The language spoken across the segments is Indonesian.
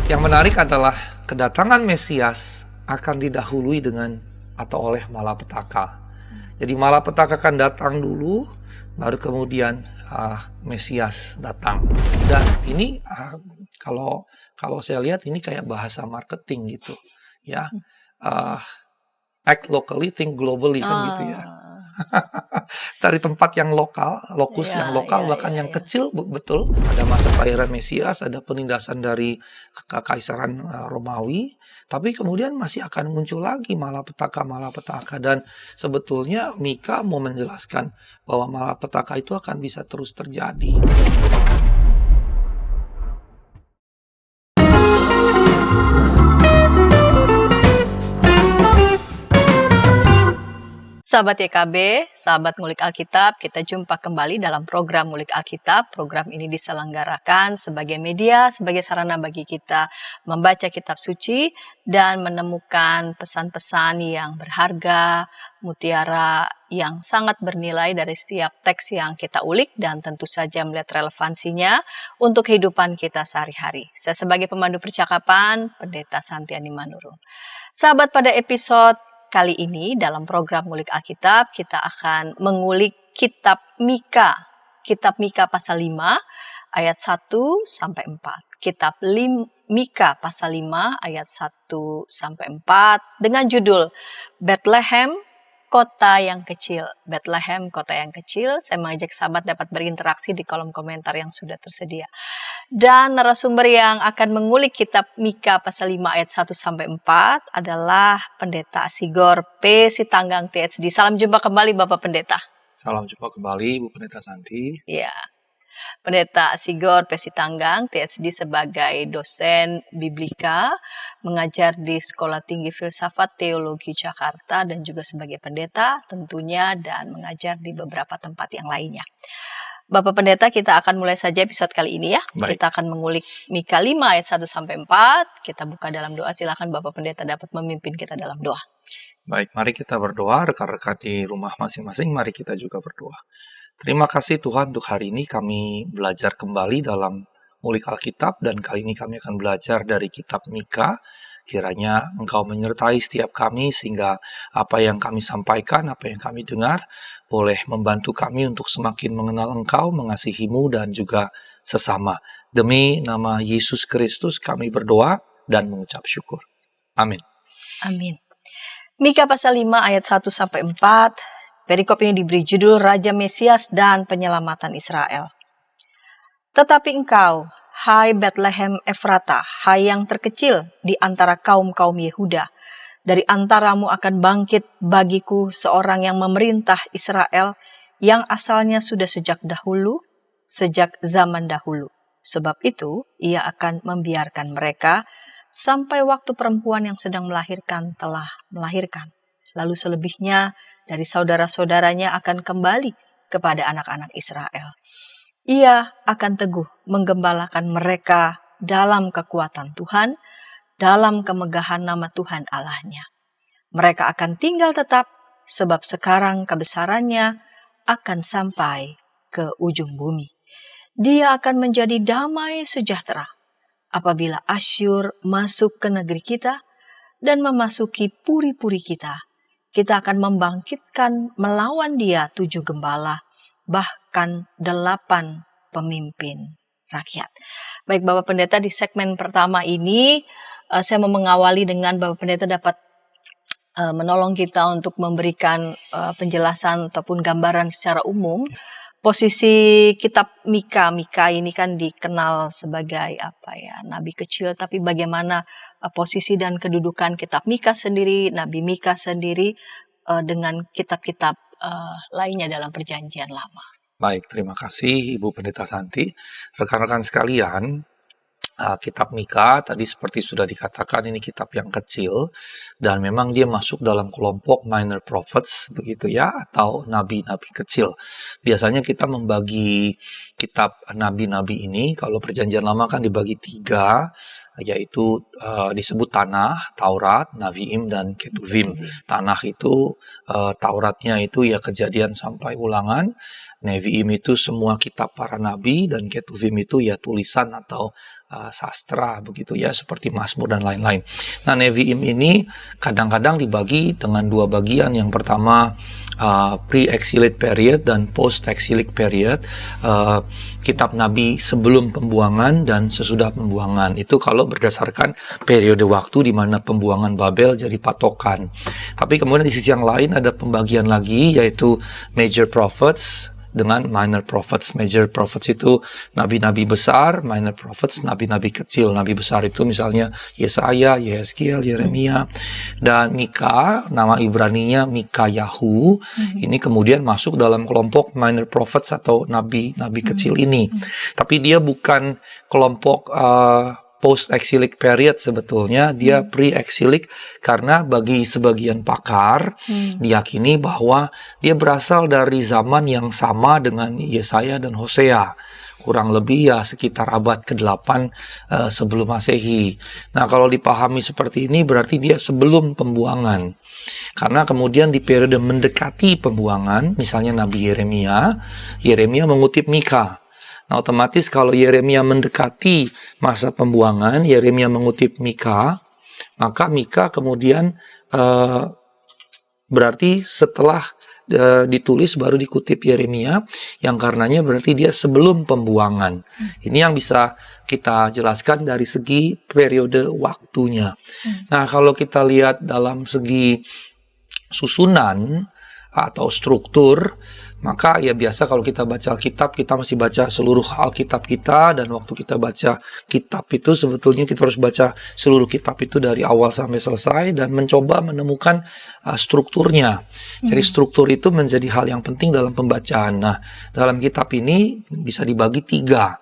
Yang menarik adalah kedatangan Mesias akan didahului dengan atau oleh malapetaka. Jadi malapetaka akan datang dulu, baru kemudian Mesias datang. Dan ini kalau saya lihat ini kayak bahasa marketing gitu, ya. Act locally, think globally kan gitu ya. Dari tempat yang lokal, lokus yang lokal, bahkan yang kecil, betul. Ada masa kelahiran Mesias, ada penindasan dari kekaisaran Romawi, tapi kemudian masih akan muncul lagi malapetaka. Dan sebetulnya Mika mau menjelaskan bahwa malapetaka itu akan bisa terus terjadi. Sahabat YKB, sahabat Ngulik Alkitab, kita jumpa kembali dalam program Ngulik Alkitab. Program ini diselenggarakan sebagai media, sebagai sarana bagi kita membaca kitab suci dan menemukan pesan-pesan yang berharga, mutiara yang sangat bernilai dari setiap teks yang kita ulik dan tentu saja melihat relevansinya untuk kehidupan kita sehari-hari. Saya sebagai pemandu percakapan, Pendeta Santiani Manurung. Sahabat, pada episode kali ini dalam program Ngulik Alkitab kita akan mengulik kitab Mika. Kitab Mika pasal 5 ayat 1 sampai 4. Kitab Mika pasal 5 ayat 1 sampai 4 dengan judul Bethlehem, Kota yang Kecil. Bethlehem, Kota yang Kecil. Saya mengajak sahabat dapat berinteraksi di kolom komentar yang sudah tersedia. Dan narasumber yang akan mengulik kitab Mika pasal 5 ayat 1 sampai 4 adalah Pendeta Sigor P. Sitanggang THD. Salam jumpa kembali Bapak Pendeta. Salam jumpa kembali Bu Pendeta Santi. Ya. Pendeta Sigor P. Sitanggang THD sebagai dosen Biblika, mengajar di Sekolah Tinggi Filsafat Teologi Jakarta dan juga sebagai pendeta tentunya dan mengajar di beberapa tempat yang lainnya. Bapak Pendeta, kita akan mulai saja episode kali ini ya. Baik. Kita akan mengulik Mika 5 ayat 1 sampai 4. Kita buka dalam doa. Silakan Bapak Pendeta dapat memimpin kita dalam doa. Baik, mari kita berdoa. Rekan-rekan di rumah masing-masing, mari kita juga berdoa. Terima kasih Tuhan untuk hari ini kami belajar kembali dalam Ngulik Alkitab dan kali ini kami akan belajar dari kitab Mika. Kiranya Engkau menyertai setiap kami sehingga apa yang kami sampaikan, apa yang kami dengar boleh membantu kami untuk semakin mengenal Engkau, mengasihi-Mu dan juga sesama. Demi nama Yesus Kristus kami berdoa dan mengucap syukur. Amin. Amin. Mika pasal 5 ayat 1 sampai 4. Perikop ini diberi judul Raja Mesias dan Penyelamatan Israel. Tetapi engkau, hai Bethlehem Efrata, hai yang terkecil di antara kaum-kaum Yehuda, dari antaramu akan bangkit bagiku seorang yang memerintah Israel, yang asalnya sudah sejak dahulu, sejak zaman dahulu. Sebab itu, ia akan membiarkan mereka sampai waktu perempuan yang sedang melahirkan telah melahirkan. Lalu selebihnya dari saudara-saudaranya akan kembali kepada anak-anak Israel. Ia akan teguh menggembalakan mereka dalam kekuatan Tuhan, dalam kemegahan nama Tuhan Allahnya. Mereka akan tinggal tetap, sebab sekarang kebesarannya akan sampai ke ujung bumi. Dia akan menjadi damai sejahtera apabila Asyur masuk ke negeri kita dan memasuki puri-puri kita. Kita akan membangkitkan melawan dia 7 gembala, bahkan 8 pemimpin rakyat. Baik Bapak Pendeta, di segmen pertama ini saya mau mengawali dengan Bapak Pendeta dapat menolong kita untuk memberikan penjelasan ataupun gambaran secara umum. Posisi kitab Mika ini kan dikenal sebagai nabi kecil, tapi bagaimana posisi dan kedudukan kitab Mika sendiri, Nabi Mika sendiri dengan kitab-kitab lainnya dalam Perjanjian Lama. Baik, terima kasih Ibu Pendeta Santi. Rekan-rekan sekalian, kitab Mika tadi seperti sudah dikatakan ini kitab yang kecil dan memang dia masuk dalam kelompok minor prophets begitu ya, atau nabi-nabi kecil. Biasanya kita membagi kitab nabi-nabi ini, kalau Perjanjian Lama kan dibagi 3, yaitu disebut tanah, Taurat, Naviim, dan Ketuvim. Tanah itu Tauratnya itu ya Kejadian sampai Ulangan, Neviim itu semua kitab para nabi, dan Ketuvim itu ya tulisan atau sastra begitu ya, seperti Mazmur dan lain-lain. Nah, Neviim ini kadang-kadang dibagi dengan dua bagian. Yang pertama pre-exilic period dan post-exilic period, kitab nabi sebelum pembuangan dan sesudah pembuangan. Itu kalau berdasarkan periode waktu di mana pembuangan Babel jadi patokan. Tapi kemudian di sisi yang lain ada pembagian lagi, yaitu major prophets dengan minor prophets. Major prophets itu nabi-nabi besar, minor prophets nabi-nabi kecil. Nabi besar itu misalnya Yesaya, Yehezkiel, Yeremia, dan Mika, nama Ibraninya Mikayahu. Ini kemudian masuk dalam kelompok minor prophets atau nabi-nabi kecil ini. Tapi dia bukan kelompok post-exilic period sebetulnya, dia pre-exilic, karena bagi sebagian pakar diyakini bahwa dia berasal dari zaman yang sama dengan Yesaya dan Hosea, kurang lebih ya sekitar abad ke-8 sebelum Masehi. Nah, kalau dipahami seperti ini berarti dia sebelum pembuangan. Karena kemudian di periode mendekati pembuangan, misalnya Nabi Yeremia mengutip Mika. Nah, otomatis kalau Yeremia mendekati masa pembuangan, Yeremia mengutip Mika, maka Mika kemudian berarti setelah ditulis baru dikutip Yeremia, yang karenanya berarti dia sebelum pembuangan. Ini yang bisa kita jelaskan dari segi periode waktunya. Nah, kalau kita lihat dalam segi susunan atau struktur, maka ya biasa kalau kita baca Alkitab, kita mesti baca seluruh Alkitab kita, dan waktu kita baca kitab itu sebetulnya kita harus baca seluruh kitab itu dari awal sampai selesai dan mencoba menemukan strukturnya. Jadi struktur itu menjadi hal yang penting dalam pembacaan. Nah, dalam kitab ini bisa dibagi 3.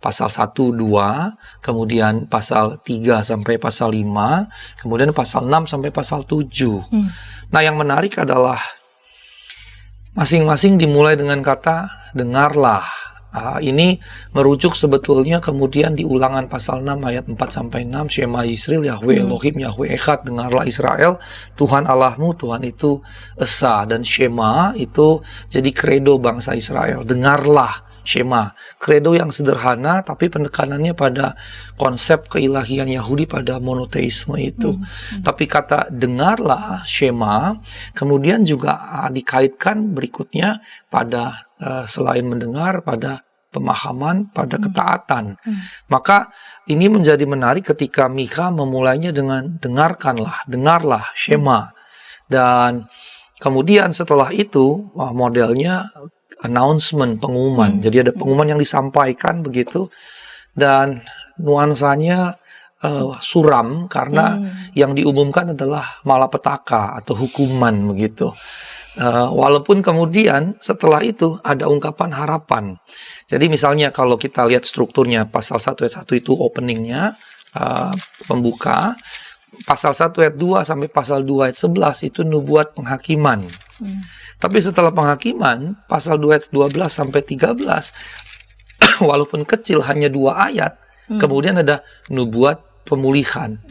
Pasal 1, 2, kemudian pasal 3 sampai pasal 5, kemudian pasal 6 sampai pasal 7. Nah, yang menarik adalah masing-masing dimulai dengan kata dengarlah. Ini merujuk sebetulnya kemudian di Ulangan pasal 6 ayat 4 sampai 6, Shema Yisrael, Yahweh Elohim, Yahweh Echad, dengarlah Israel, Tuhan Allahmu, Tuhan itu Esa. Dan Shema itu jadi kredo bangsa Israel, dengarlah. Shema, kredo yang sederhana tapi penekanannya pada konsep keilahian Yahudi, pada monoteisme itu. Tapi kata dengarlah, Shema, kemudian juga dikaitkan berikutnya pada selain mendengar, pada pemahaman, pada ketaatan. Maka ini menjadi menarik ketika Mika memulainya dengan dengarlah, Shema. Dan kemudian setelah itu modelnya announcement, pengumuman. Jadi ada pengumuman yang disampaikan begitu, dan nuansanya suram karena yang diumumkan adalah malapetaka atau hukuman begitu. Walaupun kemudian setelah itu ada ungkapan harapan. Jadi misalnya kalau kita lihat strukturnya, pasal 1 ayat 1 itu openingnya, pembuka. Pasal 1 ayat 2 sampai pasal 2 ayat 11 itu nubuat penghakiman. Tapi setelah penghakiman, pasal 2 ayat 12 sampai 13, walaupun kecil hanya 2 ayat, kemudian ada nubuat pemulihan.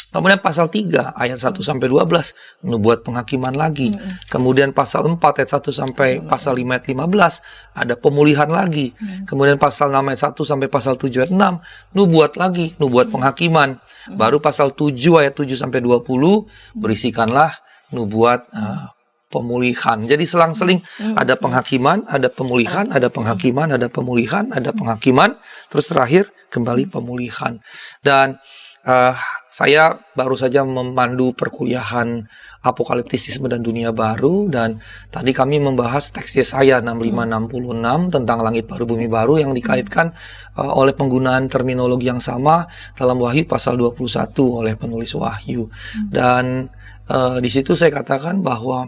Kemudian pasal 3 ayat 1 sampai 12 nubuat penghakiman lagi. Kemudian pasal 4 ayat 1 sampai pasal 5 ayat 15 ada pemulihan lagi. Kemudian pasal 6 ayat 1 sampai pasal 7 ayat 6 nubuat lagi, nubuat penghakiman. Baru pasal 7 ayat 7 sampai 20 berisikanlah nubuat pemulihan. Jadi selang-seling ada penghakiman, ada pemulihan, ada penghakiman, ada pemulihan, ada penghakiman, terus terakhir kembali pemulihan. Dan saya baru saja memandu perkuliahan Apokaliptisisme dan Dunia Baru, dan tadi kami membahas teks Yesaya 65-66 tentang langit baru bumi baru yang dikaitkan oleh penggunaan terminologi yang sama dalam Wahyu pasal 21 oleh penulis Wahyu. Dan di situ saya katakan bahwa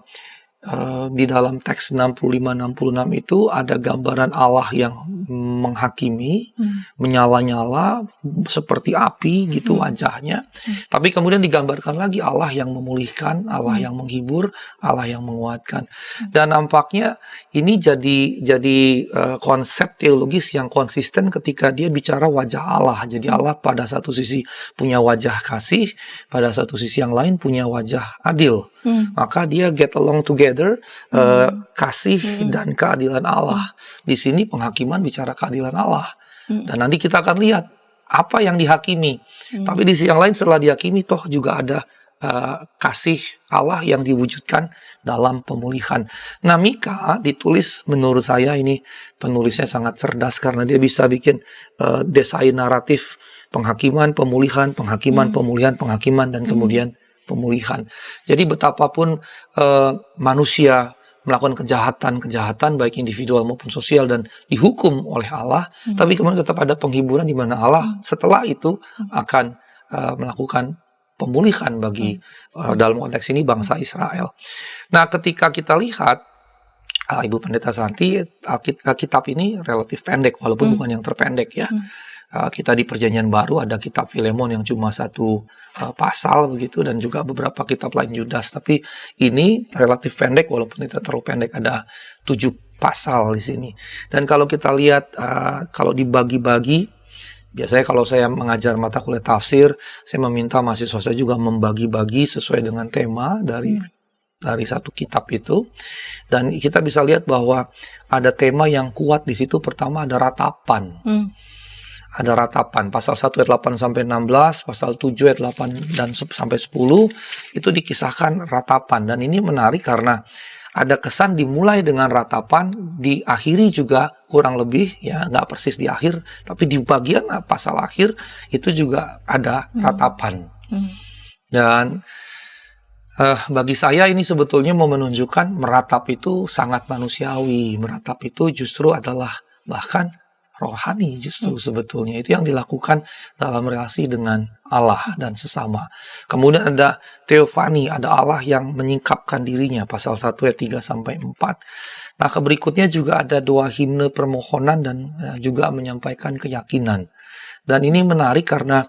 di dalam teks 65-66 itu ada gambaran Allah yang menghakimi, menyala-nyala seperti api gitu wajahnya. Tapi kemudian digambarkan lagi Allah yang memulihkan, Allah yang menghibur, Allah yang menguatkan. Dan nampaknya ini jadi konsep teologis yang konsisten ketika dia bicara wajah Allah. Jadi Allah pada satu sisi punya wajah kasih, pada satu sisi yang lain punya wajah adil. Maka dia get along together, kasih dan keadilan Allah. Di sini penghakiman bicara keadilan Allah. Dan nanti kita akan lihat apa yang dihakimi. Tapi di sisi yang lain setelah dihakimi toh juga ada kasih Allah yang diwujudkan dalam pemulihan. Nah, Mika ditulis menurut saya ini penulisnya sangat cerdas karena dia bisa bikin desain naratif penghakiman, pemulihan, penghakiman, pemulihan, penghakiman, dan kemudian pemulihan. Jadi betapapun manusia melakukan kejahatan baik individual maupun sosial dan dihukum oleh Allah, tapi kemudian tetap ada penghiburan di mana Allah setelah itu akan melakukan pemulihan bagi dalam konteks ini bangsa Israel. Nah, ketika kita lihat Ibu Pendeta Santi, kitab ini relatif pendek walaupun bukan yang terpendek ya. Kita di Perjanjian Baru ada kitab Filemon yang cuma satu pasal begitu, dan juga beberapa kitab lain Yudas. Tapi ini relatif pendek walaupun tidak terlalu pendek, ada 7 pasal di sini. Dan kalau kita lihat kalau dibagi-bagi, biasanya kalau saya mengajar mata kuliah tafsir, saya meminta mahasiswa saya juga membagi-bagi sesuai dengan tema dari satu kitab itu. Dan kita bisa lihat bahwa ada tema yang kuat di situ. Pertama ada ratapan. Ada ratapan, pasal 1 ayat 8 sampai 16, pasal 7 ayat 8 dan sampai 10 itu dikisahkan ratapan. Dan ini menarik karena ada kesan dimulai dengan ratapan, diakhiri juga kurang lebih ya, nggak persis di akhir, tapi di bagian pasal akhir itu juga ada ratapan. Dan bagi saya ini sebetulnya mau menunjukkan meratap itu sangat manusiawi. Meratap itu justru adalah bahkan rohani justru sebetulnya. Itu yang dilakukan dalam relasi dengan Allah dan sesama. Kemudian ada teofani, ada Allah yang menyingkapkan dirinya, pasal 1 ayat 3 sampai 4. Nah, berikutnya juga ada 2 himne permohonan dan juga menyampaikan keyakinan. Dan ini menarik karena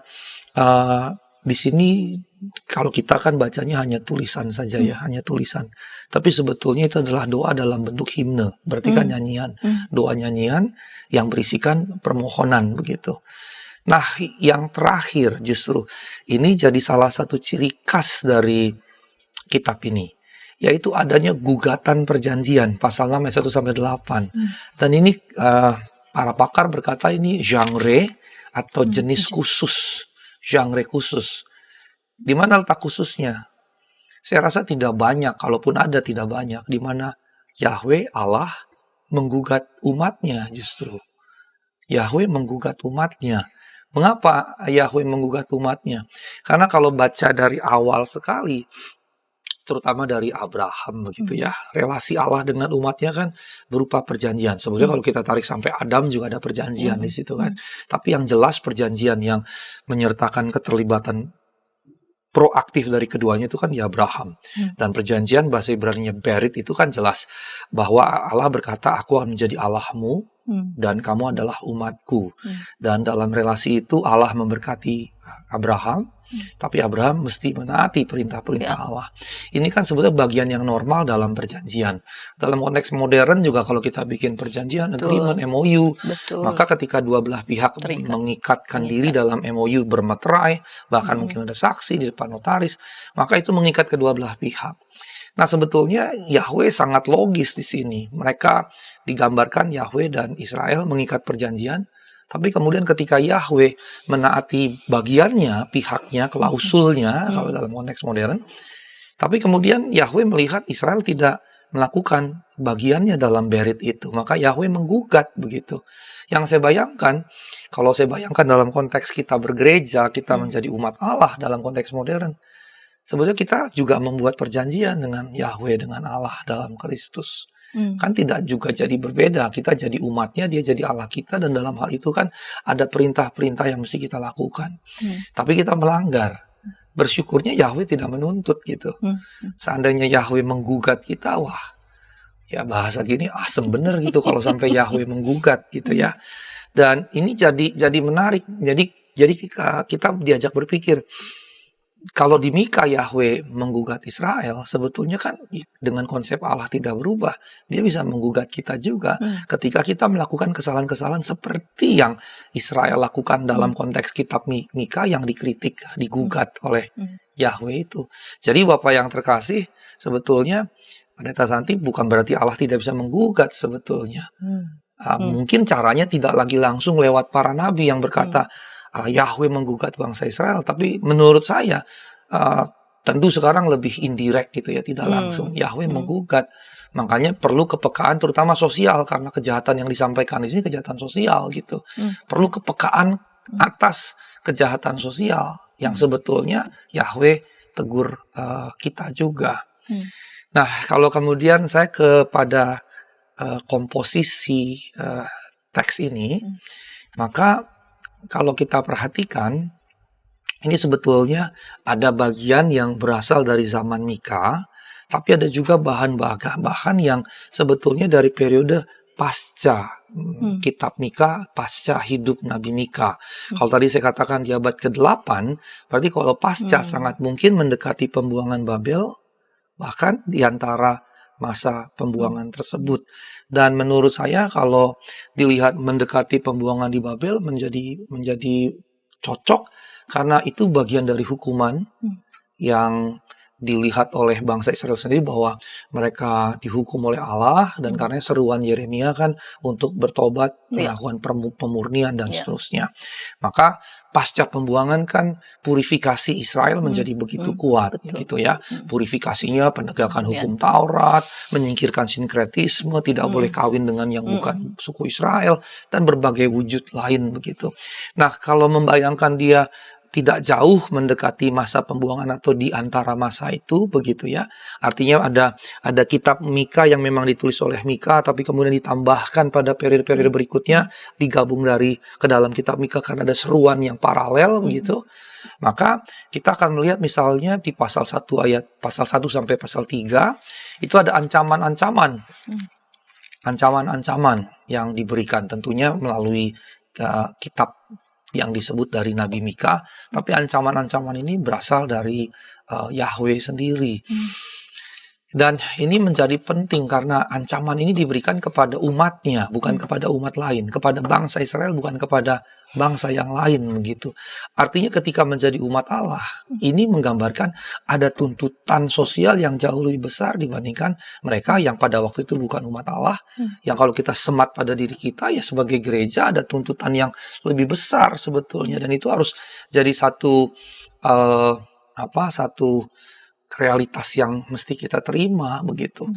di sini kalau kita kan bacanya hanya tulisan saja ya, hanya tulisan. Tapi sebetulnya itu adalah doa dalam bentuk himne, berarti kan nyanyian, doa nyanyian yang berisikan permohonan begitu. Nah, yang terakhir justru ini jadi salah satu ciri khas dari kitab ini, yaitu adanya gugatan perjanjian, pasal 6 ayat 1 sampai 8. Dan ini para pakar berkata ini genre atau jenis khusus, genre khusus. Di mana letak khususnya? Saya rasa tidak banyak, kalaupun ada tidak banyak, di mana Yahweh Allah menggugat umatnya justru. Yahweh menggugat umatnya. Mengapa Yahweh menggugat umatnya? Karena kalau baca dari awal sekali, terutama dari Abraham begitu ya, relasi Allah dengan umatnya kan berupa perjanjian. Sebenarnya kalau kita tarik sampai Adam juga ada perjanjian di situ kan. Tapi yang jelas perjanjian yang menyertakan keterlibatan proaktif dari keduanya itu kan di Abraham. Dan perjanjian bahasa Ibrani-nya berit itu kan jelas bahwa Allah berkata, aku akan menjadi Allahmu dan kamu adalah umatku. Dan dalam relasi itu Allah memberkati Abraham, tapi Abraham mesti menaati perintah-perintah Allah. Ini kan sebetulnya bagian yang normal dalam perjanjian. Dalam konteks modern juga kalau kita bikin perjanjian, agreement, MOU, maka ketika dua belah pihak mengikatkan diri dalam MOU bermeterai, bahkan mungkin ada saksi di depan notaris, maka itu mengikat kedua belah pihak. Nah, sebetulnya Yahweh sangat logis di sini. Mereka digambarkan Yahweh dan Israel mengikat perjanjian. Tapi kemudian ketika Yahweh menaati bagiannya, pihaknya, klausulnya, kalau dalam konteks modern, tapi kemudian Yahweh melihat Israel tidak melakukan bagiannya dalam berit itu, maka Yahweh menggugat begitu. Yang saya bayangkan, kalau saya bayangkan dalam konteks kita bergereja, kita menjadi umat Allah dalam konteks modern, sebetulnya kita juga membuat perjanjian dengan Yahweh, dengan Allah dalam Kristus. Kan tidak juga jadi berbeda. Kita jadi umatnya, dia jadi Allah kita, dan dalam hal itu kan ada perintah-perintah yang mesti kita lakukan. Tapi kita melanggar. bersyukurnya Yahweh tidak menuntut gitu. Seandainya Yahweh menggugat kita, wah, ya bahasa gini asem bener gitu kalau sampai Yahweh menggugat gitu ya. Dan ini jadi menarik. Jadi kita diajak berpikir, kalau di Mika Yahweh menggugat Israel, sebetulnya kan dengan konsep Allah tidak berubah, dia bisa menggugat kita juga ketika kita melakukan kesalahan-kesalahan seperti yang Israel lakukan dalam konteks kitab Mika yang dikritik, digugat oleh Yahweh itu. Jadi Bapak yang terkasih, sebetulnya Pendeta Santi bukan berarti Allah tidak bisa menggugat sebetulnya. Mungkin caranya tidak lagi langsung lewat para nabi yang berkata, Yahweh menggugat bangsa Israel, tapi menurut saya tentu sekarang lebih indirect gitu ya, tidak langsung. Yahweh menggugat, makanya perlu kepekaan terutama sosial, karena kejahatan yang disampaikan di sini kejahatan sosial gitu. Perlu kepekaan atas kejahatan sosial yang sebetulnya Yahweh tegur kita juga. Nah, kalau kemudian saya kepada komposisi teks ini, maka kalau kita perhatikan, ini sebetulnya ada bagian yang berasal dari zaman Mika, tapi ada juga bahan yang sebetulnya dari periode pasca kitab Mika, pasca hidup Nabi Mika. Kalau tadi saya katakan di abad ke-8, berarti kalau pasca sangat mungkin mendekati pembuangan Babel, bahkan di antara masa pembuangan tersebut. Dan menurut saya kalau dilihat mendekati pembuangan di Babel menjadi cocok, karena itu bagian dari hukuman yang dilihat oleh bangsa Israel sendiri, bahwa mereka dihukum oleh Allah, dan karena seruan Yeremia kan untuk bertobat, melakukan pemurnian dan seterusnya. Maka pasca pembuangan kan purifikasi Israel menjadi begitu kuat gitu ya. Purifikasinya penegakan hukum Taurat, menyingkirkan sinkretisme, tidak boleh kawin dengan yang bukan suku Israel, dan berbagai wujud lain begitu. Nah, kalau membayangkan dia tidak jauh mendekati masa pembuangan atau di antara masa itu begitu ya. Artinya ada kitab Mika yang memang ditulis oleh Mika, tapi kemudian ditambahkan pada periode-periode berikutnya, digabung ke dalam kitab Mika karena ada seruan yang paralel begitu. Maka kita akan melihat misalnya di pasal 1 sampai pasal 3 itu ada ancaman-ancaman. Ancaman-ancaman yang diberikan tentunya melalui kitab yang disebut dari Nabi Mika, tapi ancaman-ancaman ini berasal dari Yahweh sendiri. Dan ini menjadi penting karena ancaman ini diberikan kepada umatnya, bukan kepada umat lain, kepada bangsa Israel, bukan kepada bangsa yang lain begitu. Artinya ketika menjadi umat Allah, ini menggambarkan ada tuntutan sosial yang jauh lebih besar dibandingkan mereka yang pada waktu itu bukan umat Allah. Yang kalau kita semat pada diri kita, ya sebagai gereja ada tuntutan yang lebih besar sebetulnya, dan itu harus jadi satu realitas yang mesti kita terima begitu.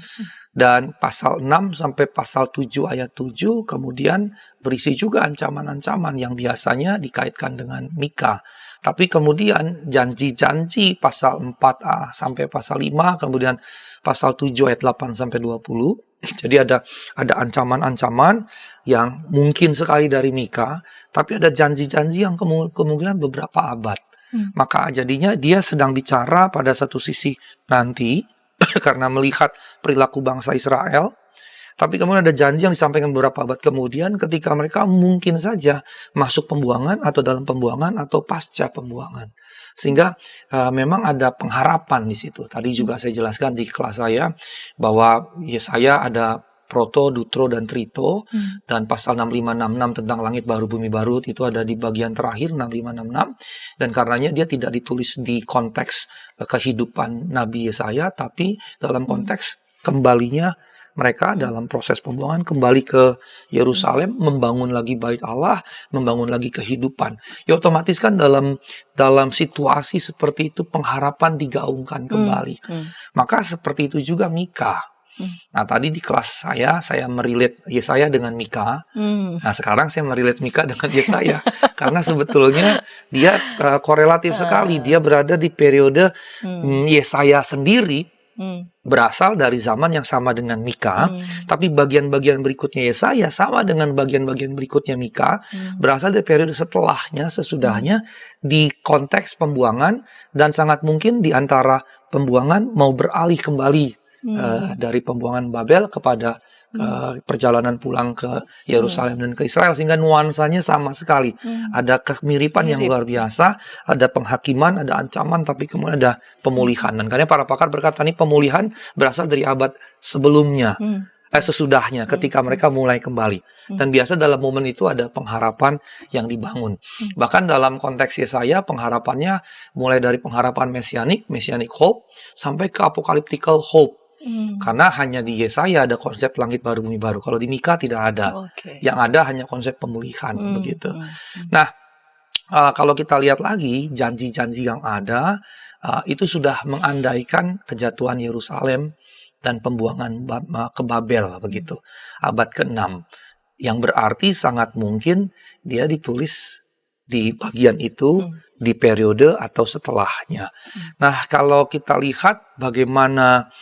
Dan pasal 6 sampai pasal 7 ayat 7 kemudian berisi juga ancaman-ancaman yang biasanya dikaitkan dengan Mika. Tapi kemudian janji-janji pasal 4a sampai pasal 5, kemudian pasal 7 ayat 8 sampai 20. Jadi ada ancaman-ancaman yang mungkin sekali dari Mika, tapi ada janji-janji yang kemungkinan beberapa abad. Maka jadinya dia sedang bicara pada satu sisi nanti karena melihat perilaku bangsa Israel, tapi kemudian ada janji yang disampaikan beberapa abad kemudian ketika mereka mungkin saja masuk pembuangan atau dalam pembuangan atau pasca pembuangan. Sehingga memang ada pengharapan di situ. Tadi juga saya jelaskan di kelas saya bahwa Yesaya ada proto, dutro, dan trito, dan pasal 6566 tentang langit baru bumi baru itu ada di bagian terakhir 6566, dan karenanya dia tidak ditulis di konteks kehidupan Nabi Yesaya, tapi dalam konteks kembalinya mereka dalam proses pembuangan kembali ke Yerusalem, membangun lagi bait Allah, membangun lagi kehidupan. Ya otomatis kan dalam situasi seperti itu pengharapan digaungkan kembali. Maka seperti itu juga Mika. Nah tadi di kelas saya merelate Yesaya dengan Mika. Nah sekarang saya merelate Mika dengan Yesaya karena sebetulnya dia korelatif sekali. Dia berada di periode Yesaya sendiri berasal dari zaman yang sama dengan Mika, tapi bagian-bagian berikutnya Yesaya sama dengan bagian-bagian berikutnya Mika, berasal dari periode setelahnya, sesudahnya, di konteks pembuangan, dan sangat mungkin di antara pembuangan mau beralih kembali dari pembuangan Babel kepada perjalanan pulang ke Yerusalem dan ke Israel, sehingga nuansanya sama sekali. Ada kemiripan yang luar biasa, ada penghakiman, ada ancaman, tapi kemudian ada pemulihan. Dan karena para pakar berkata ini pemulihan berasal dari abad sebelumnya, sesudahnya, ketika mereka mulai kembali. Dan biasa dalam momen itu ada pengharapan yang dibangun. Bahkan dalam konteks Yesaya, pengharapannya mulai dari pengharapan messianic hope, sampai ke apocalyptical hope. Karena hanya di Yesaya ada konsep langit baru bumi baru. Kalau di Mika tidak ada. Yang ada hanya konsep pemulihan begitu. Nah, kalau kita lihat lagi janji-janji yang ada, itu sudah mengandaikan kejatuhan Yerusalem dan pembuangan ke Babel begitu. Abad ke-6. Yang berarti sangat mungkin dia ditulis di bagian itu di periode atau setelahnya. Nah, kalau kita lihat bagaimana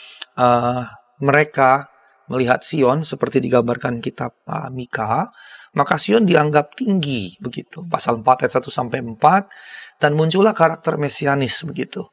mereka melihat Sion seperti digambarkan kitab Mika, maka Sion dianggap tinggi begitu. Pasal 4 ayat 1 sampai 4, dan muncullah karakter mesianis begitu.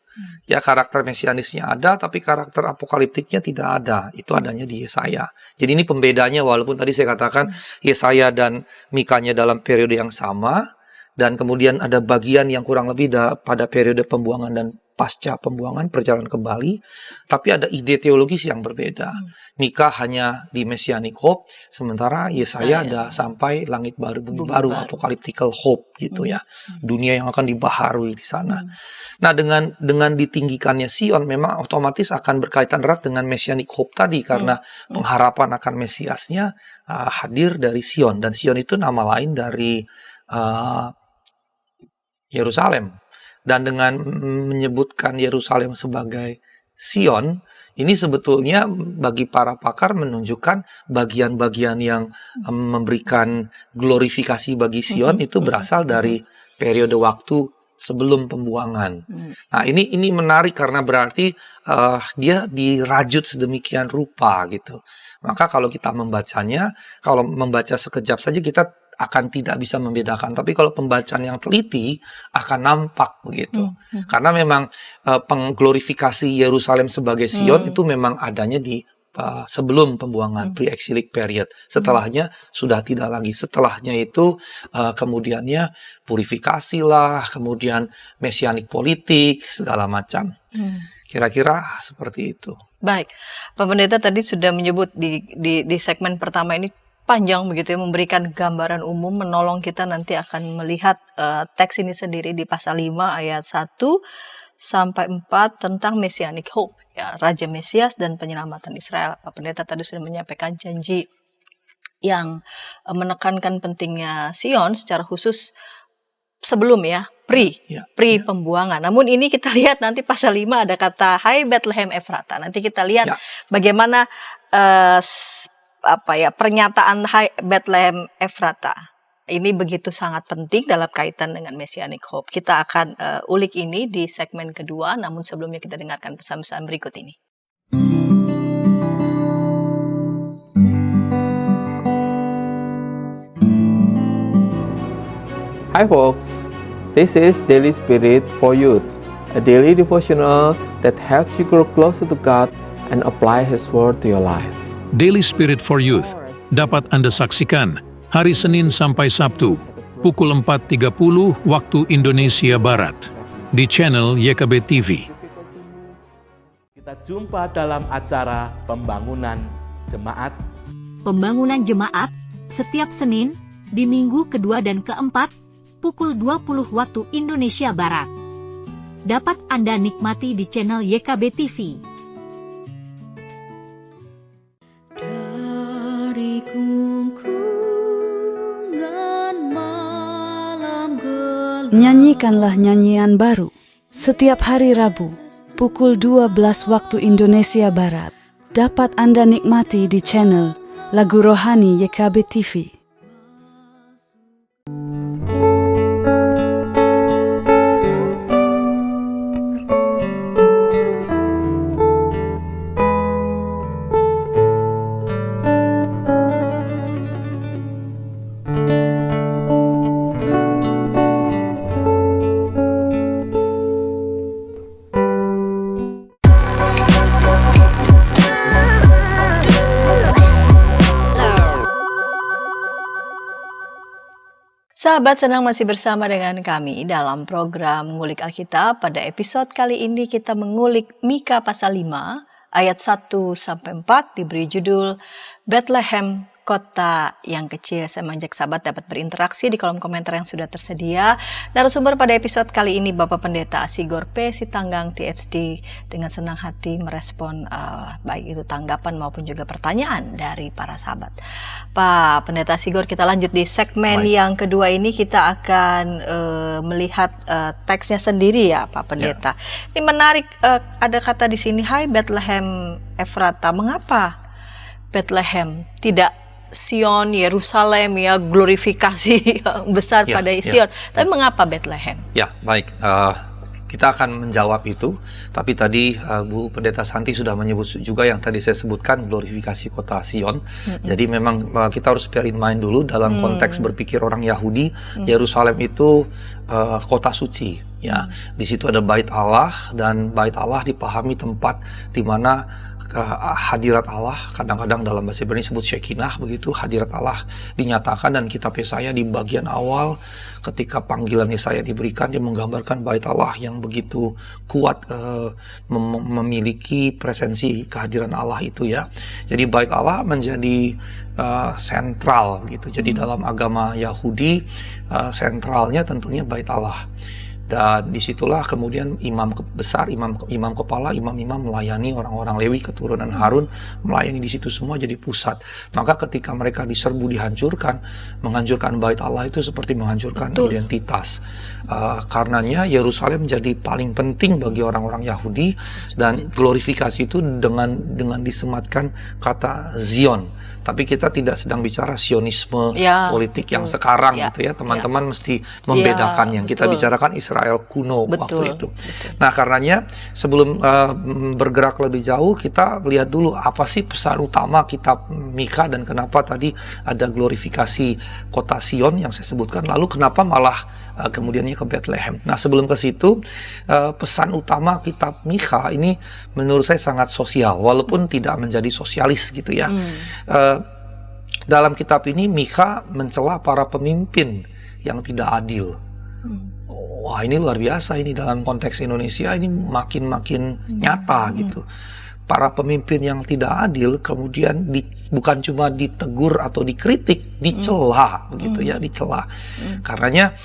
Ya, karakter mesianisnya ada, tapi karakter apokaliptiknya tidak ada. Itu adanya di Yesaya. Jadi ini pembedanya, walaupun tadi saya katakan Yesaya dan Mikanya dalam periode yang sama, dan kemudian ada bagian yang kurang lebih pada periode pembuangan dan pasca pembuangan, perjalanan kembali, tapi ada ide teologis yang berbeda. Mika hanya di Messianic Hope, sementara Yesaya ada sampai langit baru, bumi baru, apocalyptical hope gitu ya. Dunia yang akan dibaharui di sana. Nah, dengan ditinggikannya Sion memang otomatis akan berkaitan erat dengan Messianic Hope tadi, karena pengharapan akan Mesiasnya hadir dari Sion, dan Sion itu nama lain dari Yerusalem. Dan dengan menyebutkan Yerusalem sebagai Sion, ini sebetulnya bagi para pakar menunjukkan bagian-bagian yang memberikan glorifikasi bagi Sion itu berasal dari periode waktu sebelum pembuangan. Nah, ini menarik karena berarti dia dirajut sedemikian rupa gitu. Maka kalau kita membacanya, kalau membaca sekejap saja kita akan tidak bisa membedakan. Tapi kalau pembacaan yang teliti akan nampak begitu. Karena memang pengglorifikasi Yerusalem sebagai Sion itu memang adanya di sebelum pembuangan, pre-exilic period. Setelahnya sudah tidak lagi. Setelahnya itu kemudiannya purifikasi lah, kemudian mesianik politik, segala macam. Kira-kira seperti itu. Baik, Pak Pendeta tadi sudah menyebut di segmen pertama ini panjang begitu ya, memberikan gambaran umum, menolong kita nanti akan melihat teks ini sendiri di pasal 5 ayat 1 sampai 4 tentang Messianic Hope, ya, Raja Mesias dan penyelamatan Israel. Pak Pendeta tadi sudah menyampaikan janji yang menekankan pentingnya Sion secara khusus sebelum ya, pre pembuangan. Namun ini kita lihat nanti pasal 5 ada kata Hai Bethlehem Efrata. Nanti kita lihat bagaimana pernyataan Hai Bethlehem Efrata ini begitu sangat penting dalam kaitan dengan Messianic Hope. Kita akan ulik ini di segmen kedua, namun sebelumnya kita dengarkan pesan-pesan berikut ini. Hi folks, this is Daily Spirit for Youth, a daily devotional that helps you grow closer to God and apply His Word to your life. Daily Spirit for Youth dapat Anda saksikan hari Senin sampai Sabtu pukul 4.30 waktu Indonesia Barat di channel YKB TV. Kita jumpa dalam acara Pembangunan Jemaat. Pembangunan Jemaat setiap Senin di minggu kedua dan keempat pukul 20 waktu Indonesia Barat. Dapat Anda nikmati di channel YKB TV. Nyanyikanlah nyanyian baru setiap hari Rabu pukul 12 waktu Indonesia Barat. Dapat Anda nikmati di channel Lagu Rohani YKB TV. Sahabat, senang masih bersama dengan kami dalam program Mengulik Alkitab. Pada episode kali ini kita mengulik Mika pasal 5 ayat 1-4 diberi judul Bethlehem, Kota yang Kecil. Saya mengajak sahabat dapat berinteraksi di kolom komentar yang sudah tersedia. Narasumber pada episode kali ini Bapak Pendeta Sigor P. Sitanggang THD dengan senang hati merespon baik itu tanggapan maupun juga pertanyaan dari para sahabat. Pak Pendeta Sigor, kita lanjut di segmen yang kedua ini. Kita akan melihat teksnya sendiri ya Pak Pendeta. Ini menarik, ada kata di sini, Hai Bethlehem Efrata. Mengapa Bethlehem, tidak Sion, Yerusalem, ya glorifikasi besar pada Sion. Tapi mengapa Bethlehem? Ya, baik. Kita akan menjawab itu. Tapi tadi Bu Pendeta Santi sudah menyebut juga yang tadi saya sebutkan, glorifikasi kota Sion. Jadi memang kita harus bear in mind dulu dalam konteks berpikir orang Yahudi, Yerusalem itu kota suci. Ya, di situ ada Bait Allah, dan Bait Allah dipahami tempat di mana hadirat Allah, kadang-kadang dalam bahasa Ibrani disebut Shekinah, begitu hadirat Allah dinyatakan. Dan kitab Yesaya di bagian awal ketika panggilan Yesaya diberikan, dia menggambarkan Bait Allah yang begitu kuat, memiliki presensi kehadiran Allah itu ya. Jadi Bait Allah menjadi sentral begitu. Jadi dalam agama Yahudi sentralnya tentunya Bait Allah. Dan disitulah kemudian imam besar, imam kepala, imam-imam melayani orang-orang Lewi, keturunan Harun, melayani di situ semua jadi pusat. Maka ketika mereka diserbu, dihancurkan, menghancurkan Bait Allah itu seperti menghancurkan identitas. Karenanya Yerusalem menjadi paling penting bagi orang-orang Yahudi, dan glorifikasi itu dengan disematkan kata Zion. Tapi kita tidak sedang bicara Sionisme politik yang sekarang gitu ya. Teman-teman mesti membedakannya. Kita bicarakan Israel kuno waktu itu. Nah, karenanya sebelum bergerak lebih jauh, kita lihat dulu apa sih pesan utama kitab Mika dan kenapa tadi ada glorifikasi kota Sion yang saya sebutkan. Lalu kenapa malah kemudiannya ke Bethlehem. Nah, sebelum ke situ, pesan utama kitab Mika ini menurut saya sangat sosial, walaupun tidak menjadi sosialis gitu ya. Dalam kitab ini Mika mencela para pemimpin yang tidak adil. Wah, ini luar biasa, ini dalam konteks Indonesia ini makin nyata gitu. Para pemimpin yang tidak adil kemudian bukan cuma ditegur atau dikritik, dicela begitu ya, dicela. Karenanya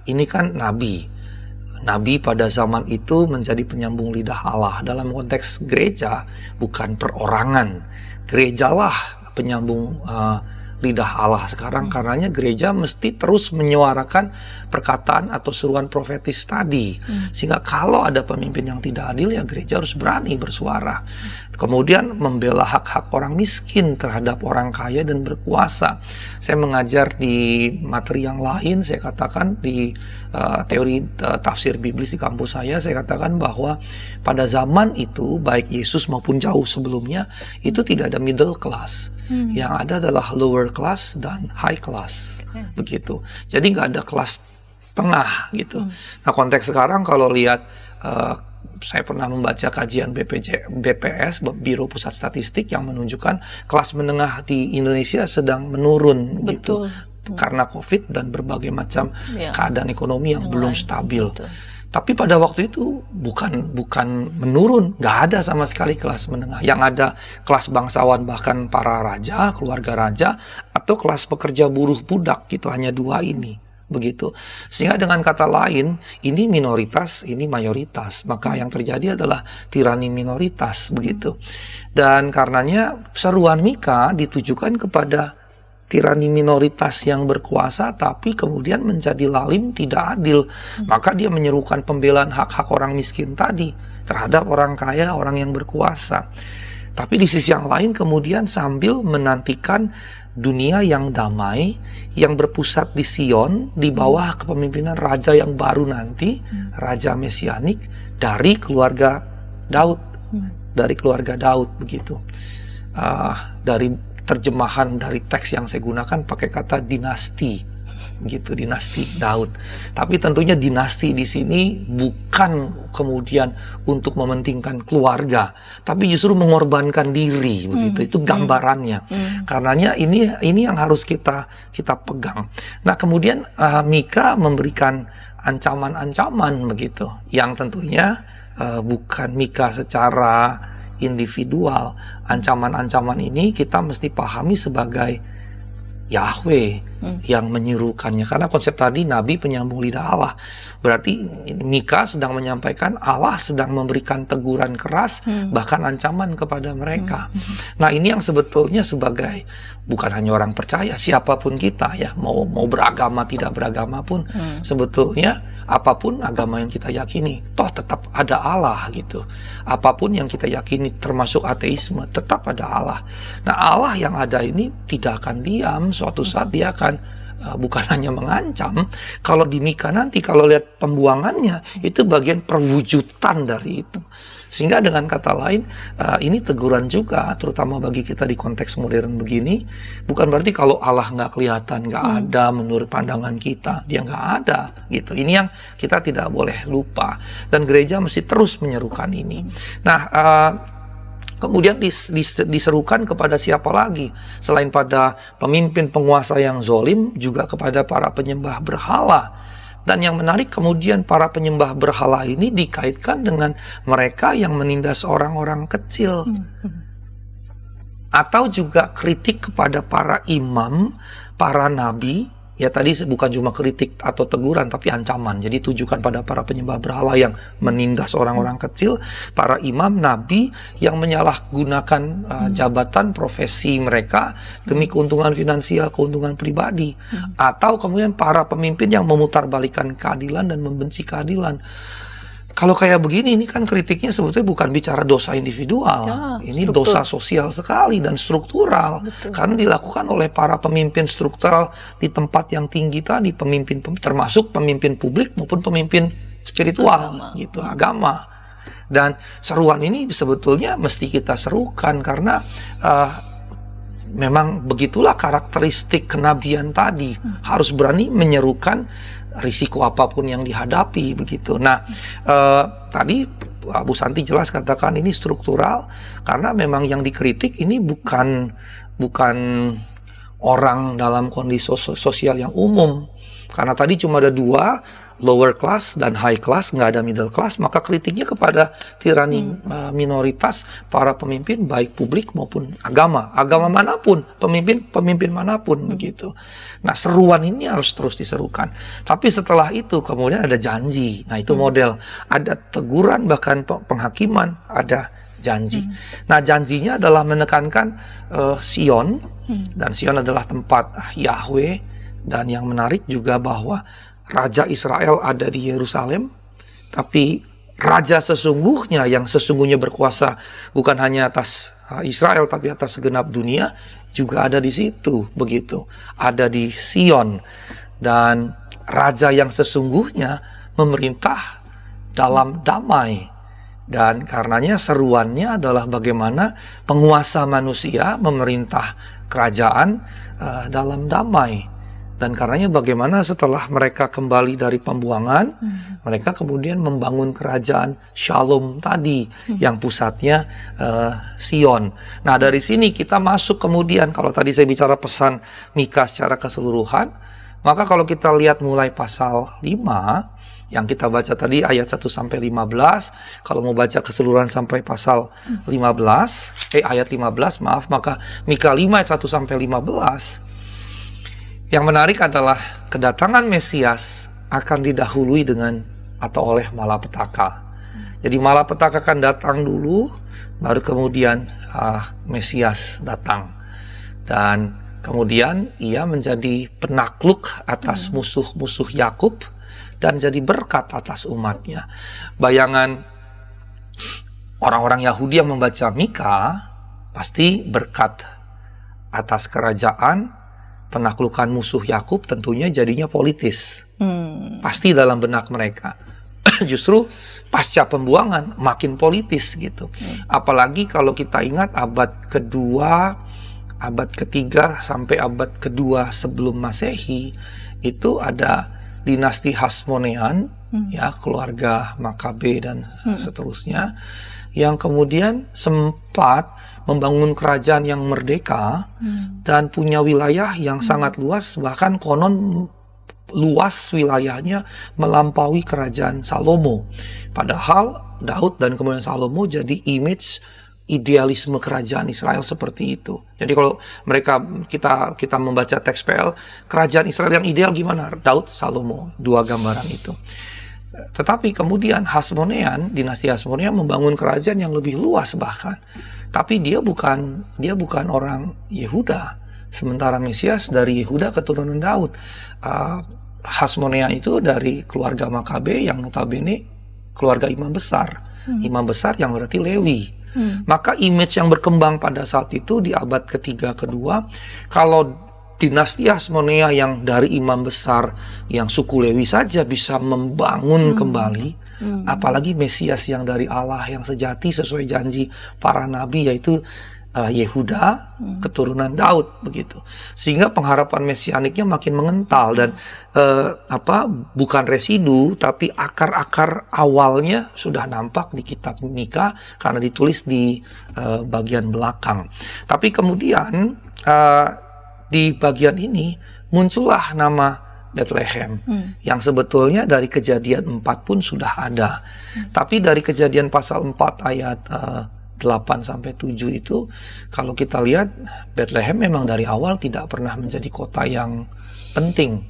ini kan Nabi pada zaman itu menjadi penyambung lidah Allah. Dalam konteks gereja, bukan perorangan. Gerejalah penyambung lidah Allah sekarang. Karenanya gereja mesti terus menyuarakan perkataan atau seruan profetis tadi. Sehingga kalau ada pemimpin yang tidak adil, ya gereja harus berani bersuara. Kemudian membela hak-hak orang miskin terhadap orang kaya dan berkuasa. Saya mengajar di materi yang lain, saya katakan di teori tafsir biblis di kampus saya katakan bahwa pada zaman itu, baik Yesus maupun jauh sebelumnya, itu tidak ada middle class. Yang ada adalah lower class dan high class. Begitu. Jadi nggak ada kelas tengah gitu. Nah, konteks sekarang kalau lihat, saya pernah membaca kajian BPS, Biro Pusat Statistik, yang menunjukkan kelas menengah di Indonesia sedang menurun gitu. Karena COVID dan berbagai macam keadaan ekonomi yang belum stabil. Tapi pada waktu itu bukan menurun, nggak ada sama sekali kelas menengah. Yang ada kelas bangsawan, bahkan para raja, keluarga raja, atau kelas pekerja buruh budak gitu, hanya dua ini. Begitu. Sehingga dengan kata lain, ini minoritas, ini mayoritas. Maka yang terjadi adalah tirani minoritas, begitu. Dan karenanya seruan Mika ditujukan kepada tirani minoritas yang berkuasa, tapi kemudian menjadi lalim, tidak adil. Maka dia menyerukan pembelaan hak-hak orang miskin tadi terhadap orang kaya, orang yang berkuasa. Tapi di sisi yang lain kemudian sambil menantikan dunia yang damai, yang berpusat di Sion, di bawah kepemimpinan raja yang baru nanti, raja mesianik dari keluarga Daud, begitu. Dari terjemahan dari teks yang saya gunakan pakai kata dinasti, gitu, dinasti Daud. Tapi tentunya dinasti di sini bukan kemudian untuk mementingkan keluarga, tapi justru mengorbankan diri, begitu. Itu gambarannya. Karenanya ini yang harus kita pegang. Nah, kemudian Mika memberikan ancaman-ancaman begitu, yang tentunya bukan Mika secara individual. Ancaman-ancaman ini kita mesti pahami sebagai Yahweh yang menyuruhkannya, karena konsep tadi nabi penyambung lidah Allah. Berarti Mika sedang menyampaikan Allah sedang memberikan teguran keras, bahkan ancaman kepada mereka. Nah, ini yang sebetulnya sebagai bukan hanya orang percaya, siapapun kita ya, mau beragama tidak beragama pun, sebetulnya apapun agama yang kita yakini, toh tetap ada Allah gitu. Apapun yang kita yakini, termasuk ateisme, tetap ada Allah. Nah, Allah yang ada ini tidak akan diam. Suatu saat dia akan bukan hanya mengancam. Kalau di Mika nanti, kalau lihat pembuangannya, itu bagian perwujudan dari itu. Sehingga dengan kata lain, ini teguran juga, terutama bagi kita di konteks modern begini. Bukan berarti kalau Allah nggak kelihatan, nggak ada menurut pandangan kita, dia nggak ada gitu. Ini yang kita tidak boleh lupa, dan gereja mesti terus menyerukan ini. Nah, kemudian diserukan kepada siapa lagi selain pada pemimpin penguasa yang zolim, juga kepada para penyembah berhala. Dan yang menarik, kemudian para penyembah berhala ini dikaitkan dengan mereka yang menindas orang-orang kecil. Atau juga kritik kepada para imam, para nabi. Ya, tadi bukan cuma kritik atau teguran, tapi ancaman. Jadi tujukan pada para penyembah berhala yang menindas orang-orang kecil, para imam, nabi yang menyalahgunakan jabatan profesi mereka demi keuntungan finansial, keuntungan pribadi. Atau kemudian para pemimpin yang memutarbalikkan keadilan dan membenci keadilan. Kalau kayak begini, ini kan kritiknya sebetulnya bukan bicara dosa individual, ini struktur. Dosa sosial sekali dan struktural. Betul. Karena dilakukan oleh para pemimpin struktural di tempat yang tinggi tadi, pemimpin termasuk pemimpin publik maupun pemimpin spiritual, agama. Dan seruan ini sebetulnya mesti kita serukan, karena memang begitulah karakteristik kenabian tadi, harus berani menyerukan risiko apapun yang dihadapi begitu. Nah, tadi Bu Santi jelas katakan ini struktural, karena memang yang dikritik ini bukan orang dalam kondisi sosial yang umum. Karena tadi cuma ada dua, lower class dan high class, nggak ada middle class, maka kritiknya kepada tirani minoritas para pemimpin, baik publik maupun agama manapun, pemimpin manapun begitu. Nah, seruan ini harus terus diserukan. Tapi setelah itu kemudian ada janji. Nah, itu model, ada teguran, bahkan penghakiman, ada janji. Nah, janjinya adalah menekankan Sion, dan Sion adalah tempat Yahweh. Dan yang menarik juga bahwa Raja Israel ada di Yerusalem, tapi Raja sesungguhnya yang sesungguhnya berkuasa bukan hanya atas Israel, tapi atas segenap dunia, juga ada di situ, begitu. Ada di Sion. Dan Raja yang sesungguhnya memerintah dalam damai. Dan karenanya seruannya adalah bagaimana penguasa manusia memerintah kerajaan dalam damai. Dan karenanya bagaimana setelah mereka kembali dari pembuangan, mereka kemudian membangun kerajaan Shalom tadi, yang pusatnya Sion. Nah, dari sini kita masuk kemudian, kalau tadi saya bicara pesan Mika secara keseluruhan, maka kalau kita lihat mulai pasal 5, yang kita baca tadi ayat 1-15, kalau mau baca keseluruhan sampai pasal 15, ayat 15, maka Mika 5 ayat 1-15, yang menarik adalah kedatangan Mesias akan didahului dengan atau oleh malapetaka. Jadi malapetaka akan datang dulu, baru kemudian Mesias datang. Dan kemudian ia menjadi penakluk atas musuh-musuh Yakub dan jadi berkat atas umatnya. Bayangan orang-orang Yahudi yang membaca Mika pasti berkat atas kerajaan, penaklukan musuh Yakub tentunya jadinya politis. Pasti dalam benak mereka. Justru pasca pembuangan makin politis gitu. Apalagi kalau kita ingat abad kedua, abad ketiga sampai abad kedua sebelum Masehi, itu ada dinasti Hasmonean, ya, keluarga Makabe dan seterusnya, yang kemudian sempat membangun kerajaan yang merdeka dan punya wilayah yang sangat luas, bahkan konon luas wilayahnya melampaui kerajaan Salomo. Padahal Daud dan kemudian Salomo jadi image idealisme kerajaan Israel seperti itu. Jadi kalau kita membaca teks PL, kerajaan Israel yang ideal gimana? Daud, Salomo, dua gambaran itu. Tetapi kemudian Hasmonean, dinasti Hasmonean membangun kerajaan yang lebih luas bahkan. Tapi dia bukan orang Yehuda. Sementara Mesias dari Yehuda keturunan Daud. Hasmonean itu dari keluarga Makabe yang notabene keluarga imam besar. Imam besar yang berarti Lewi. Maka image yang berkembang pada saat itu di abad ketiga kedua, kalau dinasti Hasmonea yang dari imam besar yang suku Lewi saja bisa membangun kembali, apalagi Mesias yang dari Allah yang sejati sesuai janji para nabi, yaitu Yehuda keturunan Daud, begitu. Sehingga pengharapan mesianiknya makin mengental dan bukan residu tapi akar-akar awalnya sudah nampak di kitab Mika karena ditulis di bagian belakang. Tapi kemudian di bagian ini muncullah nama Bethlehem yang sebetulnya dari Kejadian 4 pun sudah ada. Tapi dari Kejadian pasal 4 ayat 8-7 itu, kalau kita lihat Bethlehem memang dari awal tidak pernah menjadi kota yang penting.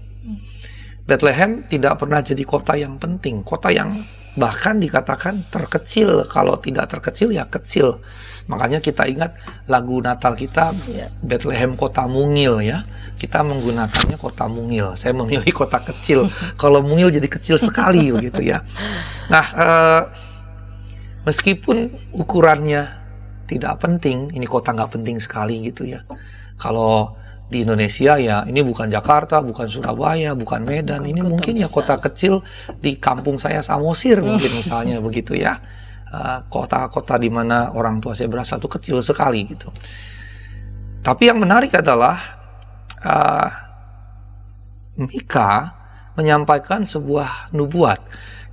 Bethlehem tidak pernah jadi kota yang penting, kota yang bahkan dikatakan terkecil. Kalau tidak terkecil ya kecil. Makanya kita ingat lagu Natal kita, Bethlehem kota mungil, ya. Kita menggunakannya kota mungil. Saya memilih kota kecil. Kalau mungil jadi kecil sekali begitu ya. Nah, meskipun ukurannya tidak penting, ini kota nggak penting sekali gitu ya. Kalau di Indonesia ya, ini bukan Jakarta, bukan Surabaya, bukan Medan, ini mungkin ya kota kecil di kampung saya Samosir mungkin misalnya begitu ya. Kota-kota di mana orang tua saya berasal itu kecil sekali gitu. Tapi yang menarik adalah Mika menyampaikan sebuah nubuat.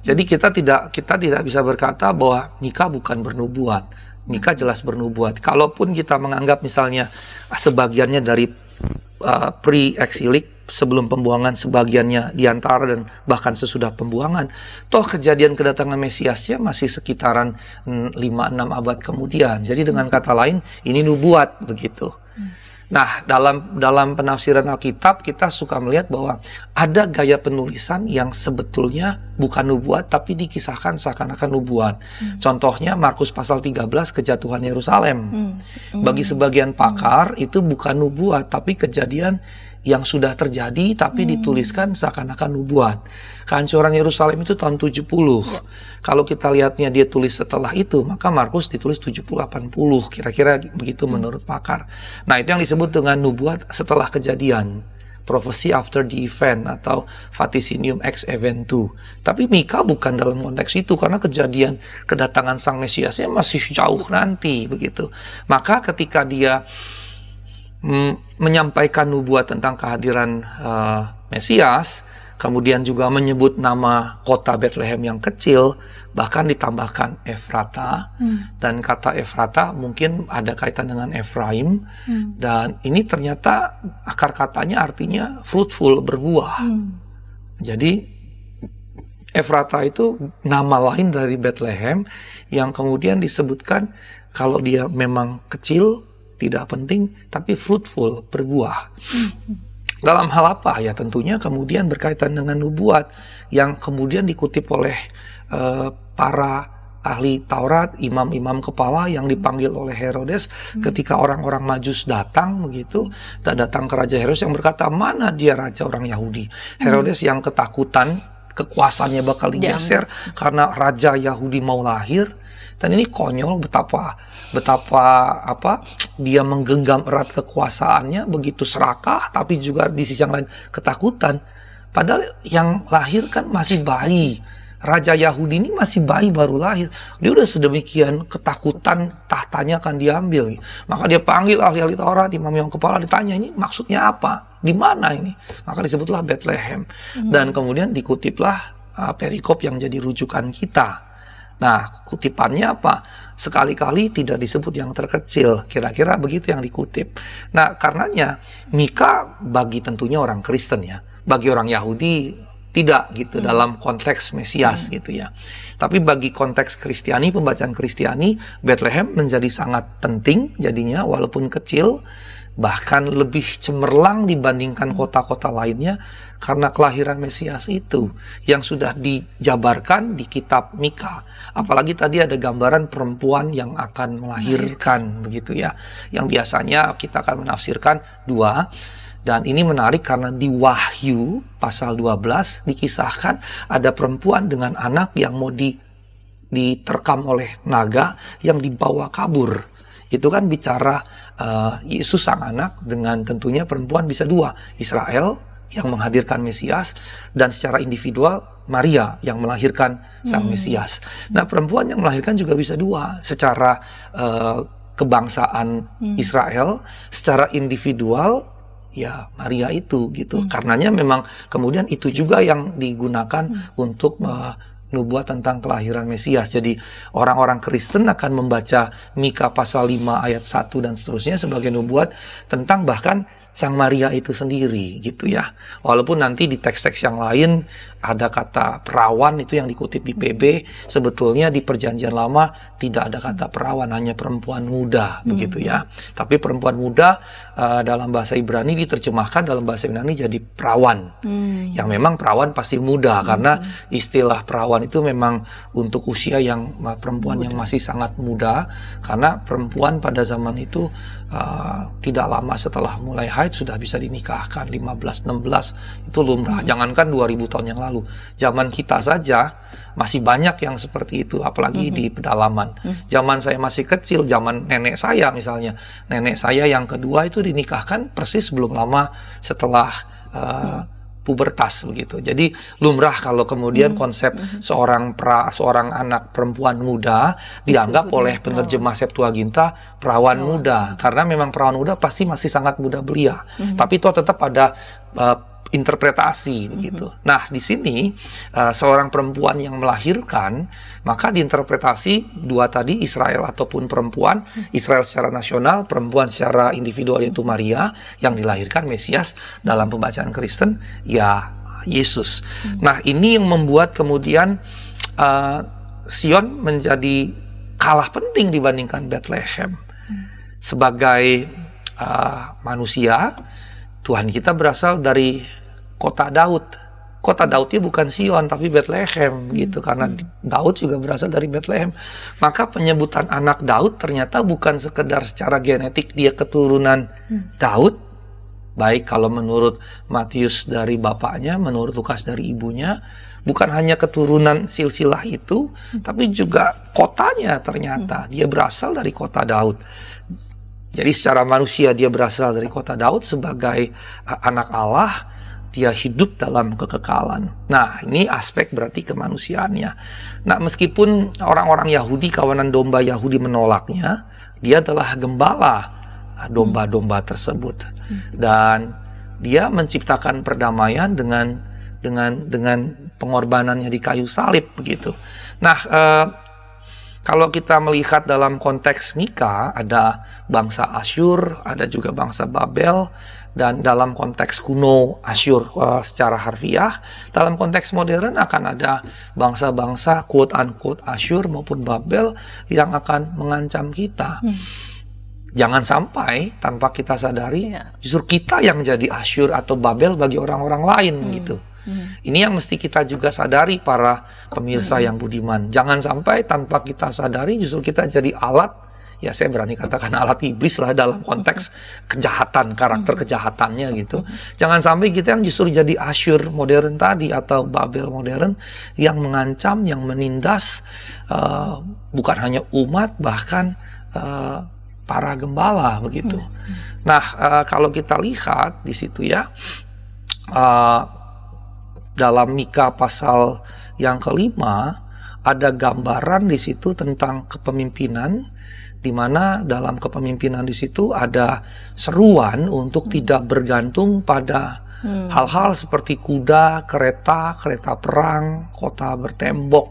Jadi kita tidak bisa berkata bahwa Mika bukan bernubuat. Mika jelas bernubuat. Kalaupun kita menganggap misalnya sebagiannya dari pre-exilik, sebelum pembuangan, sebagiannya diantara dan bahkan sesudah pembuangan, toh kejadian kedatangan Mesiasnya masih sekitaran 5-6 abad kemudian. Jadi dengan kata lain, ini nubuat begitu. Nah, dalam penafsiran Alkitab kita suka melihat bahwa ada gaya penulisan yang sebetulnya bukan nubuat tapi dikisahkan seakan-akan nubuat. Contohnya Markus pasal 13, kejatuhan Yerusalem. Bagi sebagian pakar itu bukan nubuat tapi kejadian yang sudah terjadi tapi dituliskan seakan-akan nubuat. Kehancuran Yerusalem itu tahun 70. Kalau kita lihatnya dia tulis setelah itu, maka Markus ditulis 70-80, kira-kira begitu menurut pakar. Nah, itu yang disebut dengan nubuat setelah kejadian, prophecy after the event atau vaticinium ex eventu. Tapi Mika bukan dalam konteks itu, karena kejadian kedatangan Sang Mesiasnya masih jauh nanti begitu. Maka ketika dia menyampaikan nubuat tentang kehadiran Mesias, kemudian juga menyebut nama kota Bethlehem yang kecil, bahkan ditambahkan Efrata, dan kata Efrata mungkin ada kaitan dengan Efraim, dan ini ternyata akar katanya artinya fruitful, berbuah. Jadi Efrata itu nama lain dari Bethlehem yang kemudian disebutkan kalau dia memang kecil, tidak penting, tapi fruitful, berbuah. Dalam hal apa? Ya tentunya kemudian berkaitan dengan nubuat yang kemudian dikutip oleh para ahli Taurat, imam-imam kepala yang dipanggil oleh Herodes ketika orang-orang Majus datang begitu, dan datang ke Raja Herodes yang berkata, mana dia raja orang Yahudi? Herodes yang ketakutan kekuasaannya bakal digeser karena raja Yahudi mau lahir. Dan ini konyol betapa dia menggenggam erat kekuasaannya, begitu serakah, tapi juga di sisi yang lain ketakutan. Padahal yang lahir kan masih bayi, Raja Yahudi ini masih bayi baru lahir. Dia udah sedemikian ketakutan tahtanya akan diambil. Maka dia panggil ahli-ahli Taurat, imam kepala, ditanya ini maksudnya apa? Di mana ini? Maka disebutlah Bethlehem. Dan kemudian dikutiplah perikop yang jadi rujukan kita. Nah, kutipannya apa? Sekali-kali tidak disebut yang terkecil. Kira-kira begitu yang dikutip. Nah, karenanya Mika bagi tentunya orang Kristen ya. Bagi orang Yahudi tidak gitu dalam konteks Mesias gitu ya. Tapi bagi konteks Kristiani, pembacaan Kristiani, Bethlehem menjadi sangat penting jadinya walaupun kecil, bahkan lebih cemerlang dibandingkan kota-kota lainnya karena kelahiran Mesias itu yang sudah dijabarkan di kitab Mika. Apalagi tadi ada gambaran perempuan yang akan melahirkan begitu ya. Yang biasanya kita akan menafsirkan dua. Dan ini menarik karena di Wahyu pasal 12 dikisahkan ada perempuan dengan anak yang mau diterkam oleh naga yang dibawa kabur. Itu kan bicara Yesus sang anak dengan tentunya perempuan bisa dua. Israel yang menghadirkan Mesias dan secara individual Maria yang melahirkan sang Mesias. Nah, perempuan yang melahirkan juga bisa dua. Secara kebangsaan Israel, secara individual ya Maria itu gitu. Karenanya memang kemudian itu juga yang digunakan untuk nubuat tentang kelahiran Mesias. Jadi orang-orang Kristen akan membaca Mika pasal 5 ayat 1 dan seterusnya sebagai nubuat tentang bahkan Sang Maria itu sendiri gitu ya. Walaupun nanti di teks-teks yang lain ada kata perawan itu yang dikutip di PB, sebetulnya di Perjanjian Lama tidak ada kata perawan, hanya perempuan muda begitu ya. Tapi perempuan muda dalam bahasa Ibrani diterjemahkan dalam bahasa Yunani jadi perawan. Yang memang perawan pasti muda karena istilah perawan itu memang untuk usia yang perempuan yang masih sangat muda, karena perempuan pada zaman itu tidak lama setelah mulai haid sudah bisa dinikahkan 15-16 itu lumrah. Jangankan 2000 tahun yang lalu, zaman kita saja masih banyak yang seperti itu, apalagi di pedalaman. Zaman saya masih kecil, zaman nenek saya misalnya, nenek saya yang kedua itu dinikahkan persis belum lama setelah pubertas begitu. Jadi lumrah kalau kemudian konsep seorang anak perempuan muda dianggap oleh penerjemah Septuaginta perawan muda, karena memang perawan muda pasti masih sangat muda belia. Tapi itu tetap ada interpretasi begitu. Nah, di sini seorang perempuan yang melahirkan, maka diinterpretasi dua tadi, Israel ataupun perempuan, Israel secara nasional, perempuan secara individual yaitu Maria yang dilahirkan Mesias dalam pembacaan Kristen ya Yesus. Nah, ini yang membuat kemudian Sion menjadi kalah penting dibandingkan Bethlehem. Sebagai manusia, Tuhan kita berasal dari kota Daud. Kota Daudnya bukan Sion tapi Bethlehem gitu, karena Daud juga berasal dari Bethlehem. Maka penyebutan anak Daud ternyata bukan sekedar secara genetik dia keturunan Daud, baik kalau menurut Matius dari bapaknya, menurut Lukas dari ibunya, bukan hanya keturunan silsilah itu, tapi juga kotanya ternyata dia berasal dari kota Daud. Jadi secara manusia dia berasal dari kota Daud sebagai anak Allah, dia hidup dalam kekekalan. Nah, ini aspek berarti kemanusiaannya. Nah, meskipun orang-orang Yahudi, kawanan domba Yahudi menolaknya, dia adalah gembala domba-domba tersebut. Dan dia menciptakan perdamaian dengan pengorbanannya di kayu salib begitu. Nah, kalau kita melihat dalam konteks Mika, ada bangsa Asyur, ada juga bangsa Babel, dan dalam konteks kuno Asyur secara harfiah, dalam konteks modern akan ada bangsa-bangsa quote-unquote Asyur maupun Babel yang akan mengancam kita. Jangan sampai tanpa kita sadari, justru kita yang jadi Asyur atau Babel bagi orang-orang lain gitu. Ini yang mesti kita juga sadari, para pemirsa yang budiman. Jangan sampai tanpa kita sadari justru kita jadi alat, ya saya berani katakan alat iblis lah dalam konteks kejahatan, karakter kejahatannya gitu. Jangan sampai kita yang justru jadi Asyur modern tadi atau Babel modern yang mengancam, yang menindas bukan hanya umat, bahkan para gembala begitu. Nah, kalau kita lihat di situ ya, dalam Mika pasal yang kelima ada gambaran di situ tentang kepemimpinan, di mana dalam kepemimpinan di situ ada seruan untuk tidak bergantung pada hal-hal seperti kuda, kereta perang, kota bertembok.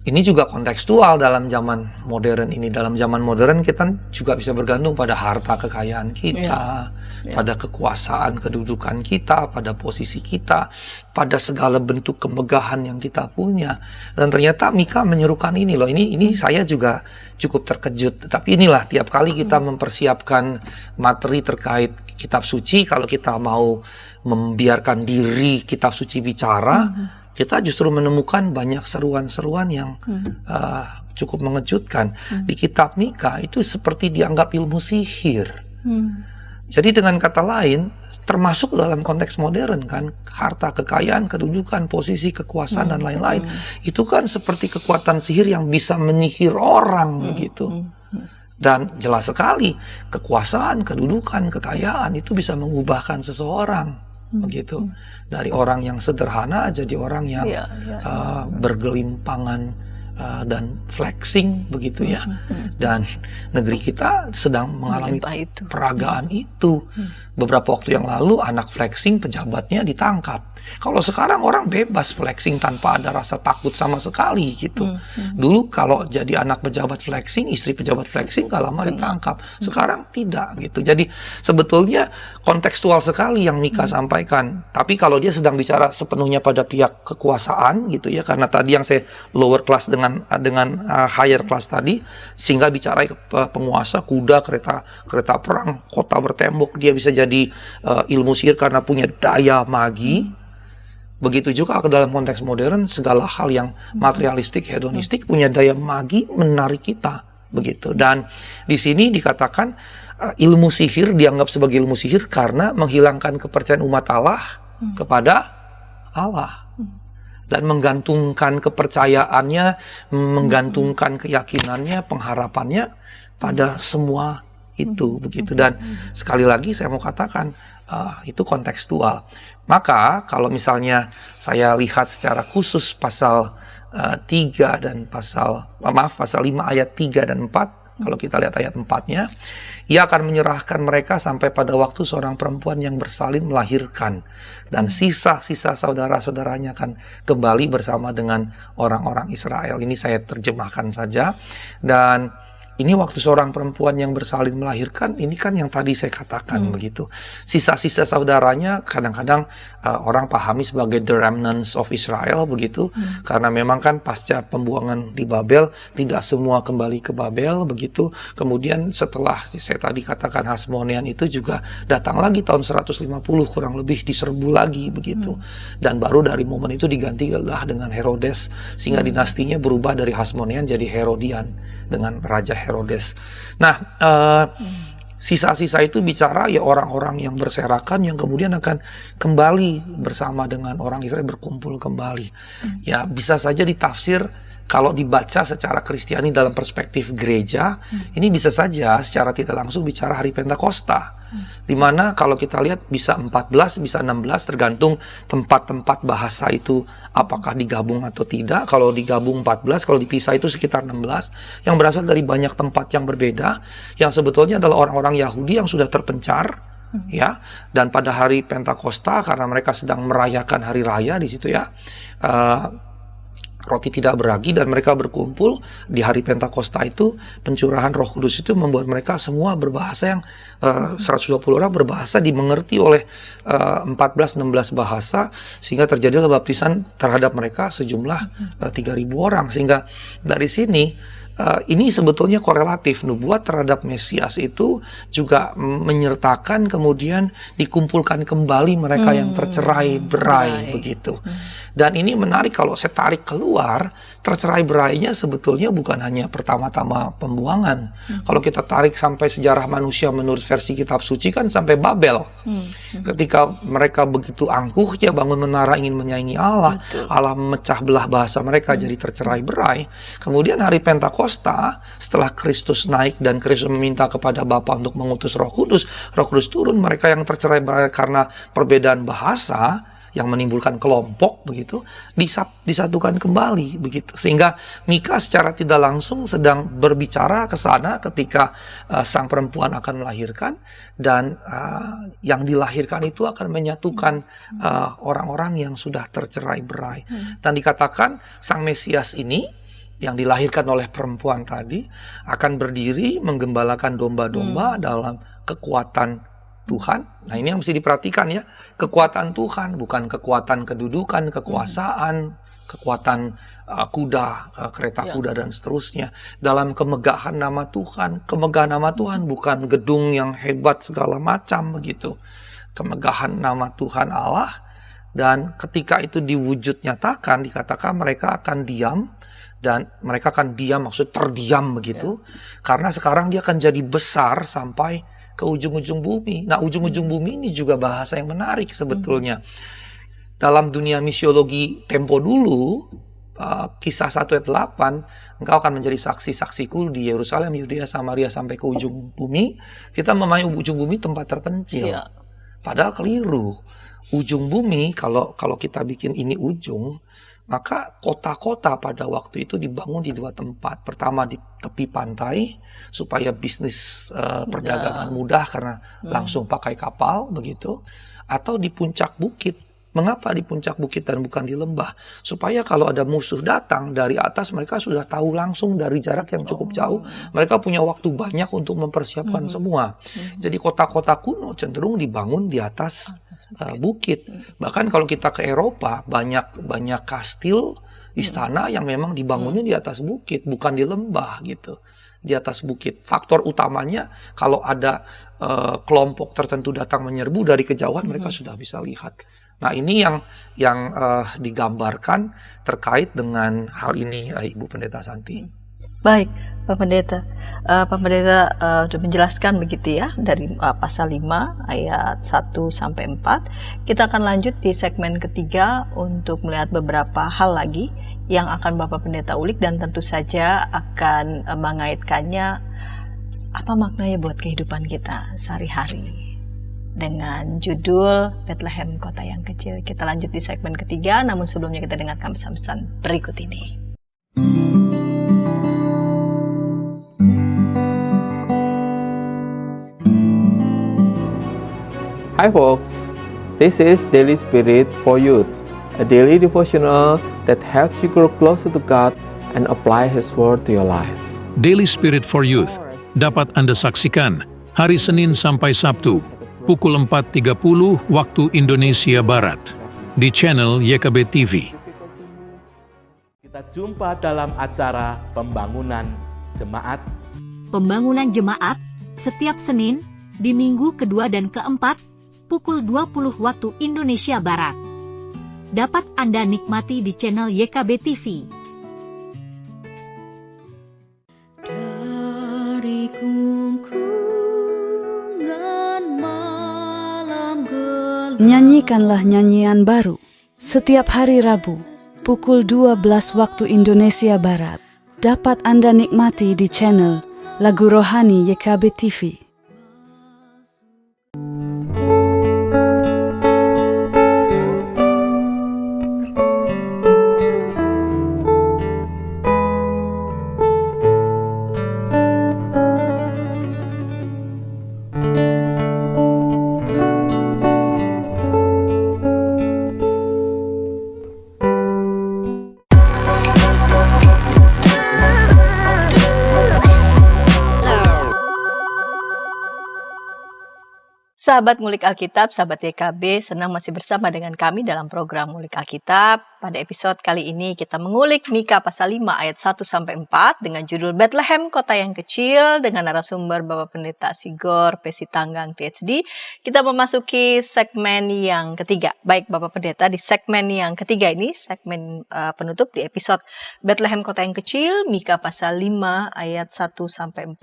Ini juga kontekstual dalam zaman modern ini. Dalam zaman modern kita juga bisa bergantung pada harta kekayaan kita, pada kekuasaan kedudukan kita, pada posisi kita, pada segala bentuk kemegahan yang kita punya. Dan ternyata Mika menyerukan ini loh. Ini saya juga cukup terkejut. Tapi inilah tiap kali kita mempersiapkan materi terkait kitab suci, kalau kita mau membiarkan diri kitab suci bicara, kita justru menemukan banyak seruan-seruan yang cukup mengejutkan. Di kitab Mika itu seperti dianggap ilmu sihir. Jadi dengan kata lain, termasuk dalam konteks modern kan, harta kekayaan, kedudukan, posisi, kekuasaan dan lain-lain, itu kan seperti kekuatan sihir yang bisa menyihir orang begitu. Dan jelas sekali kekuasaan, kedudukan, kekayaan itu bisa mengubahkan seseorang. Begitu, dari orang yang sederhana jadi orang yang bergelimpangan dan flexing begitu ya. Dan negeri kita sedang mengalami peragaan itu. Beberapa waktu yang lalu anak flexing pejabatnya ditangkap. Kalau sekarang orang bebas flexing tanpa ada rasa takut sama sekali gitu. Dulu kalau jadi anak pejabat flexing, istri pejabat flexing gak lama ditangkap. Sekarang tidak gitu. Jadi sebetulnya kontekstual sekali yang Mika sampaikan. Tapi kalau dia sedang bicara sepenuhnya pada pihak kekuasaan gitu ya, karena tadi yang saya lower class dengan higher class tadi, sehingga bicara penguasa, kuda, kereta perang, kota bertembok, dia bisa jadi ilmu sihir karena punya daya magi. Begitu juga ke dalam konteks modern, segala hal yang materialistik, hedonistik punya daya magi menarik kita, begitu. Dan di sini dikatakan ilmu sihir dianggap sebagai ilmu sihir karena menghilangkan kepercayaan umat Allah kepada Allah dan menggantungkan kepercayaannya, menggantungkan keyakinannya, pengharapannya pada semua itu, begitu. Dan sekali lagi saya mau katakan itu kontekstual. Maka kalau misalnya saya lihat secara khusus pasal 3 dan pasal 5 ayat 3 dan 4, kalau kita lihat ayat 4-nya, ia akan menyerahkan mereka sampai pada waktu seorang perempuan yang bersalin melahirkan, dan sisa-sisa saudara-saudaranya akan kembali bersama dengan orang-orang Israel. Ini saya terjemahkan saja. Dan ini waktu seorang perempuan yang bersalin melahirkan, ini kan yang tadi saya katakan begitu. Sisa-sisa saudaranya kadang-kadang orang pahami sebagai the remnants of Israel begitu. Karena memang kan pasca pembuangan di Babel, tidak semua kembali ke Babel begitu. Kemudian setelah saya tadi katakan Hasmonean itu juga datang lagi tahun 150 kurang lebih, diserbu lagi begitu. Dan baru dari momen itu digantilah dengan Herodes, sehingga dinastinya berubah dari Hasmonean jadi Herodian dengan Raja Herodes. Nah, sisa-sisa itu bicara ya orang-orang yang berserakan yang kemudian akan kembali bersama dengan orang Israel, berkumpul kembali. Ya, bisa saja ditafsir kalau dibaca secara Kristiani dalam perspektif gereja, ini bisa saja secara tidak langsung bicara hari Pentakosta. Dimana kalau kita lihat bisa 14, bisa 16, tergantung tempat-tempat bahasa itu apakah digabung atau tidak. Kalau digabung 14, kalau dipisah itu sekitar 16, yang berasal dari banyak tempat yang berbeda, yang sebetulnya adalah orang-orang Yahudi yang sudah terpencar, ya. Dan pada hari Pentakosta, karena mereka sedang merayakan hari raya di situ ya, roti tidak beragi, dan mereka berkumpul di hari Pentakosta itu, pencurahan Roh Kudus itu membuat mereka semua berbahasa yang 120 orang berbahasa, dimengerti oleh 14-16 bahasa, sehingga terjadilah baptisan terhadap mereka sejumlah 3.000 orang. Sehingga dari sini ini sebetulnya korelatif. Nubuat terhadap Mesias itu juga menyertakan kemudian dikumpulkan kembali mereka yang tercerai berai begitu. Dan ini menarik kalau saya tarik keluar keluar, tercerai berainya sebetulnya bukan hanya pertama-tama pembuangan. Kalau kita tarik sampai sejarah manusia menurut versi kitab suci kan sampai Babel. Ketika mereka begitu angkuhnya bangun menara ingin menyaingi Allah, Allah memecah belah bahasa mereka jadi tercerai berai. Kemudian hari Pentakosta, setelah Kristus naik dan Kristus meminta kepada Bapa untuk mengutus Roh Kudus turun, mereka yang tercerai berai karena perbedaan bahasa yang menimbulkan kelompok begitu disatukan kembali begitu, sehingga Mika secara tidak langsung sedang berbicara ke sana ketika sang perempuan akan melahirkan, dan yang dilahirkan itu akan menyatukan orang-orang yang sudah tercerai berai. Dan dikatakan sang Mesias ini yang dilahirkan oleh perempuan tadi akan berdiri menggembalakan domba-domba dalam kekuatan Tuhan. Nah, ini yang mesti diperhatikan ya. Kekuatan Tuhan, bukan kekuatan kedudukan, kekuasaan, kekuatan kuda, kereta kuda dan seterusnya. Dalam kemegahan nama Tuhan. Kemegahan nama Tuhan bukan gedung yang hebat segala macam begitu. Kemegahan nama Tuhan Allah, dan ketika itu diwujud nyatakan, dikatakan mereka akan diam, dan mereka akan diam maksud terdiam begitu. Karena sekarang dia akan jadi besar sampai ke ujung-ujung bumi. Nah, ujung-ujung bumi ini juga bahasa yang menarik sebetulnya. Dalam dunia misiologi tempo dulu, Kisah 1 ayat 8, engkau akan menjadi saksi-saksiku di Yerusalem, Yudea, Samaria sampai ke ujung bumi. Kita memahami ujung bumi tempat terpencil. Padahal keliru. Ujung bumi, kalau kita bikin ini ujung, maka kota-kota pada waktu itu dibangun di dua tempat. Pertama di tepi pantai supaya bisnis perdagangan mudah karena langsung pakai kapal begitu, atau di puncak bukit. Mengapa di puncak bukit dan bukan di lembah? Supaya kalau ada musuh datang dari atas, mereka sudah tahu langsung dari jarak yang cukup jauh. Mereka punya waktu banyak untuk mempersiapkan semua. Jadi kota-kota kuno cenderung dibangun di atas bukit. Bahkan kalau kita ke Eropa, banyak kastil, istana yang memang dibangunnya di atas bukit, bukan di lembah gitu. Di atas bukit. Faktor utamanya kalau ada kelompok tertentu datang menyerbu dari kejauhan, mereka sudah bisa lihat. Nah, ini yang digambarkan terkait dengan hal ini, Ibu Pendeta Santi. Baik, Pak Pendeta. Pak Pendeta sudah menjelaskan begitu ya, dari pasal 5 ayat 1 sampai 4. Kita akan lanjut di segmen ketiga untuk melihat beberapa hal lagi yang akan Bapak Pendeta ulik, dan tentu saja akan mengaitkannya apa maknanya buat kehidupan kita sehari-hari. Dengan judul Bethlehem Kota yang Kecil. Kita lanjut di segmen ketiga, namun sebelumnya kita dengarkan pesan-pesan berikut ini. Hi folks, this is Daily Spirit for Youth, a daily devotional that helps you grow closer to God and apply His Word to your life. Daily Spirit for Youth dapat Anda saksikan hari Senin sampai Sabtu pukul 4.30 waktu Indonesia Barat di channel YKB TV. Kita jumpa dalam acara pembangunan jemaat. Pembangunan jemaat setiap Senin di minggu kedua dan keempat pukul 20 waktu Indonesia Barat. Dapat Anda nikmati di channel YKB TV. Dari gungkungan malam gelap, Nyanyikanlah nyanyian baru setiap hari Rabu pukul 12 waktu Indonesia Barat. Dapat Anda nikmati di channel Lagu Rohani YKB TV. Sahabat Ngulik Alkitab, sahabat YKB, senang masih bersama dengan kami dalam program Ngulik Alkitab pada episode kali ini kita mengulik Mika pasal 5 ayat 1-4 dengan judul Bethlehem, Kota yang Kecil, dengan narasumber Bapak Pendeta Sigor Pesitanggang THD. Kita memasuki segmen yang ketiga. Baik Bapak Pendeta, di segmen yang ketiga ini, segmen penutup di episode Bethlehem, Kota yang Kecil, Mika pasal 5 ayat 1-4.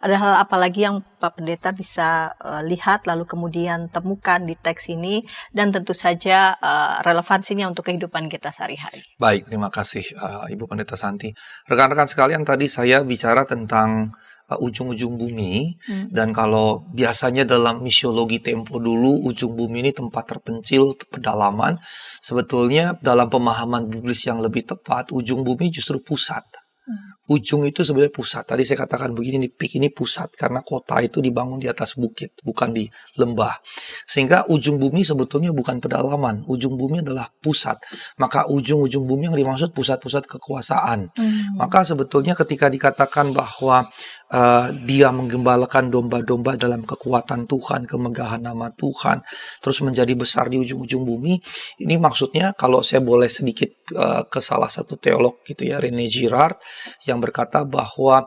Ada hal apa lagi yang Pak Pendeta bisa lihat lalu kemudian temukan di teks ini, dan tentu saja relevansinya untuk kehidupan kita sehari-hari. Baik, terima kasih Ibu Pendeta Santi. Rekan-rekan sekalian, tadi saya bicara tentang ujung-ujung bumi, dan kalau biasanya dalam misiologi tempo dulu, ujung bumi ini tempat terpencil, pedalaman. Sebetulnya dalam pemahaman biblis yang lebih tepat, ujung bumi justru pusat. Ujung itu sebenarnya pusat. Tadi saya katakan begini, peak ini pusat karena kota itu dibangun di atas bukit, bukan di lembah. Sehingga ujung bumi sebetulnya bukan pedalaman. Ujung bumi adalah pusat. Maka ujung-ujung bumi yang dimaksud pusat-pusat kekuasaan. Maka sebetulnya ketika dikatakan bahwa dia menggembalakan domba-domba dalam kekuatan Tuhan, kemegahan nama Tuhan, terus menjadi besar di ujung-ujung bumi. Ini maksudnya, kalau saya boleh sedikit ke salah satu teolog gitu ya, René Girard, yang berkata bahwa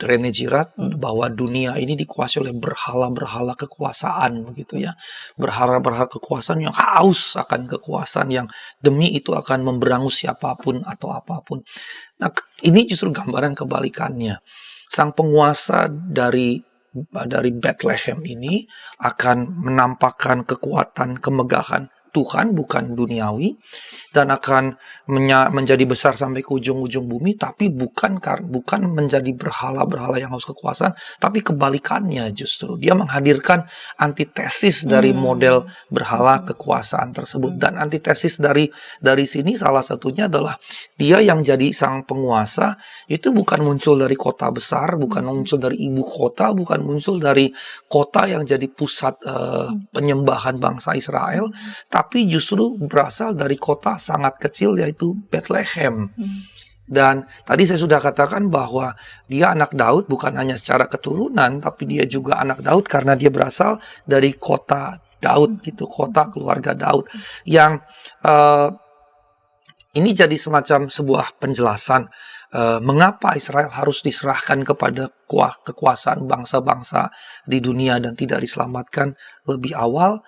René Girard bahwa dunia ini dikuasai oleh berhala-berhala kekuasaan begitu ya. Berhala-berhala kekuasaan yang haus akan kekuasaan, yang demi itu akan memberangus siapapun atau apapun. Nah, ini justru gambaran kebalikannya. Sang penguasa dari Bethlehem ini akan menampakkan kekuatan, kemegahan Tuhan, bukan duniawi, dan akan menjadi besar sampai ke ujung-ujung bumi, tapi bukan menjadi berhala-berhala yang haus kekuasaan, tapi kebalikannya justru. Dia menghadirkan antitesis dari model berhala kekuasaan tersebut. Dan antitesis dari sini salah satunya adalah dia yang jadi sang penguasa itu bukan muncul dari kota besar, bukan muncul dari ibu kota, bukan muncul dari kota yang jadi pusat penyembahan bangsa Israel, tapi justru berasal dari kota sangat kecil, yaitu Bethlehem. Dan tadi saya sudah katakan bahwa dia anak Daud bukan hanya secara keturunan, tapi dia juga anak Daud karena dia berasal dari kota Daud gitu, kota keluarga Daud. Yang ini jadi semacam sebuah penjelasan mengapa Israel harus diserahkan kepada kekuasaan bangsa-bangsa di dunia dan tidak diselamatkan lebih awal,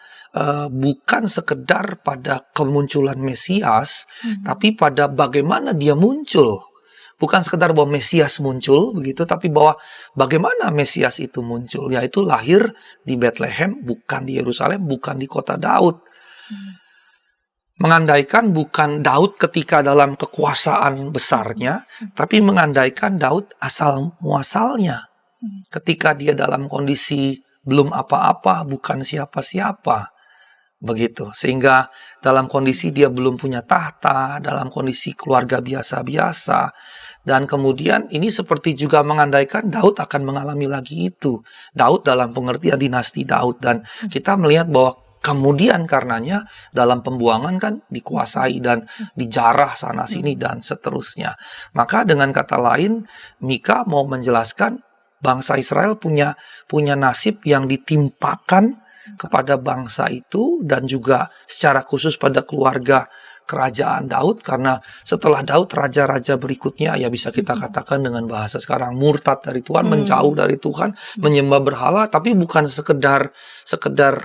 bukan sekedar pada kemunculan Mesias, tapi pada bagaimana dia muncul. Bukan sekedar bahwa Mesias muncul begitu, tapi bahwa bagaimana Mesias itu muncul, yaitu lahir di Bethlehem, bukan di Yerusalem, bukan di kota Daud. Mengandaikan bukan Daud ketika dalam kekuasaan besarnya, tapi mengandaikan Daud asal muasalnya. Ketika dia dalam kondisi belum apa-apa, bukan siapa-siapa. Begitu. Sehingga dalam kondisi dia belum punya tahta, dalam kondisi keluarga biasa-biasa. Dan kemudian ini seperti juga mengandaikan Daud akan mengalami lagi itu. Daud dalam pengertian dinasti Daud. Dan kita melihat bahwa kemudian karenanya dalam pembuangan kan dikuasai dan dijarah sana sini dan seterusnya. Maka dengan kata lain, Mika mau menjelaskan bangsa Israel punya nasib yang ditimpakan kepada bangsa itu, dan juga secara khusus pada keluarga kerajaan Daud, karena setelah Daud raja-raja berikutnya ya bisa kita katakan dengan bahasa sekarang murtad dari Tuhan, menjauh dari Tuhan, menyembah berhala, tapi bukan sekedar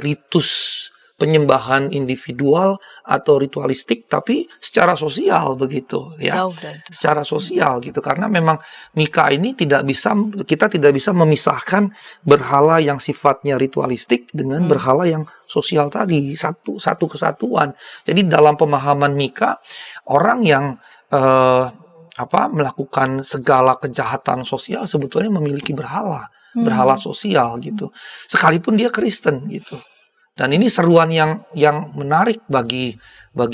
ritus penyembahan individual atau ritualistik, tapi secara sosial begitu ya. Secara sosial gitu, karena memang Mika ini kita tidak bisa memisahkan berhala yang sifatnya ritualistik dengan berhala yang sosial tadi, satu kesatuan. Jadi dalam pemahaman Mika, orang yang melakukan segala kejahatan sosial sebetulnya memiliki berhala sosial gitu. Sekalipun dia Kristen gitu. Dan ini seruan yang menarik bagi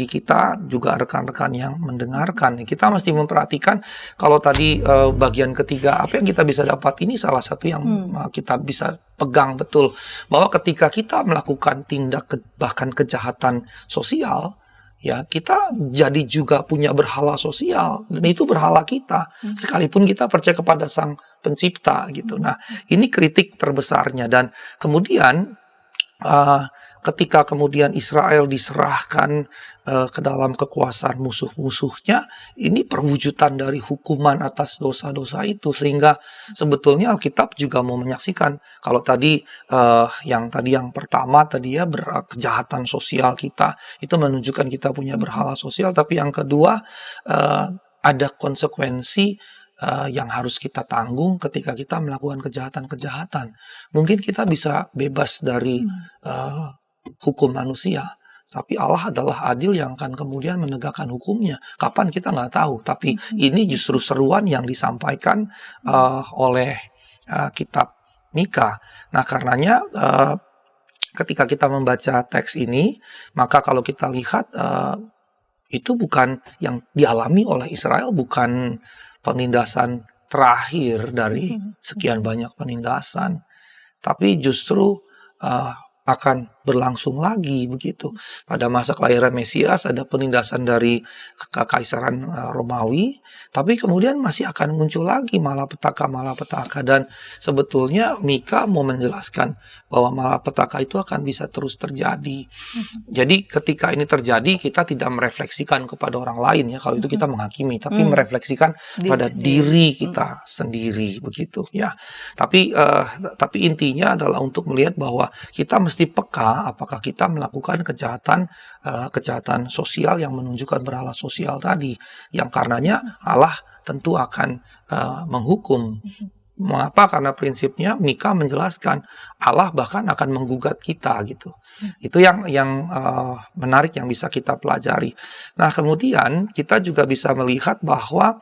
kita juga rekan-rekan yang mendengarkan. Kita mesti memperhatikan kalau tadi bagian ketiga apa yang kita bisa dapat, ini salah satu yang kita bisa pegang betul, bahwa ketika kita melakukan tindak bahkan kejahatan sosial, ya kita jadi juga punya berhala sosial, dan itu berhala kita sekalipun kita percaya kepada Sang Pencipta gitu. Nah, ini kritik terbesarnya. Dan kemudian ketika kemudian Israel diserahkan ke dalam kekuasaan musuh-musuhnya, ini perwujudan dari hukuman atas dosa-dosa itu. Sehingga sebetulnya Alkitab juga mau menyaksikan, kalau tadi yang pertama tadi ya, kejahatan sosial kita, itu menunjukkan kita punya berhala sosial. Tapi yang kedua, ada konsekuensi yang harus kita tanggung ketika kita melakukan kejahatan-kejahatan. Mungkin kita bisa bebas dari hukum manusia, tapi Allah adalah adil yang akan kemudian menegakkan hukumnya. Kapan kita nggak tahu, tapi ini justru seruan yang disampaikan oleh kitab Mika. Nah, karenanya ketika kita membaca teks ini, maka kalau kita lihat itu bukan yang dialami oleh Israel, bukan penindasan terakhir dari sekian banyak penindasan, tapi justru akan berlangsung lagi begitu. Pada masa kelahiran Mesias ada penindasan dari kekaisaran Romawi, tapi kemudian masih akan muncul lagi malapetaka. Dan sebetulnya Mika mau menjelaskan bahwa malapetaka itu akan bisa terus terjadi. Jadi ketika ini terjadi, kita tidak merefleksikan kepada orang lain ya, kalau itu kita menghakimi, tapi merefleksikan pada diri kita sendiri begitu ya. Tapi intinya adalah untuk melihat bahwa kita mesti peka apakah kita melakukan kejahatan sosial yang menunjukkan berhala sosial tadi, yang karenanya Allah tentu akan menghukum. Mengapa? Karena prinsipnya Mika menjelaskan Allah bahkan akan menggugat kita gitu. Itu yang menarik yang bisa kita pelajari. Nah, kemudian kita juga bisa melihat bahwa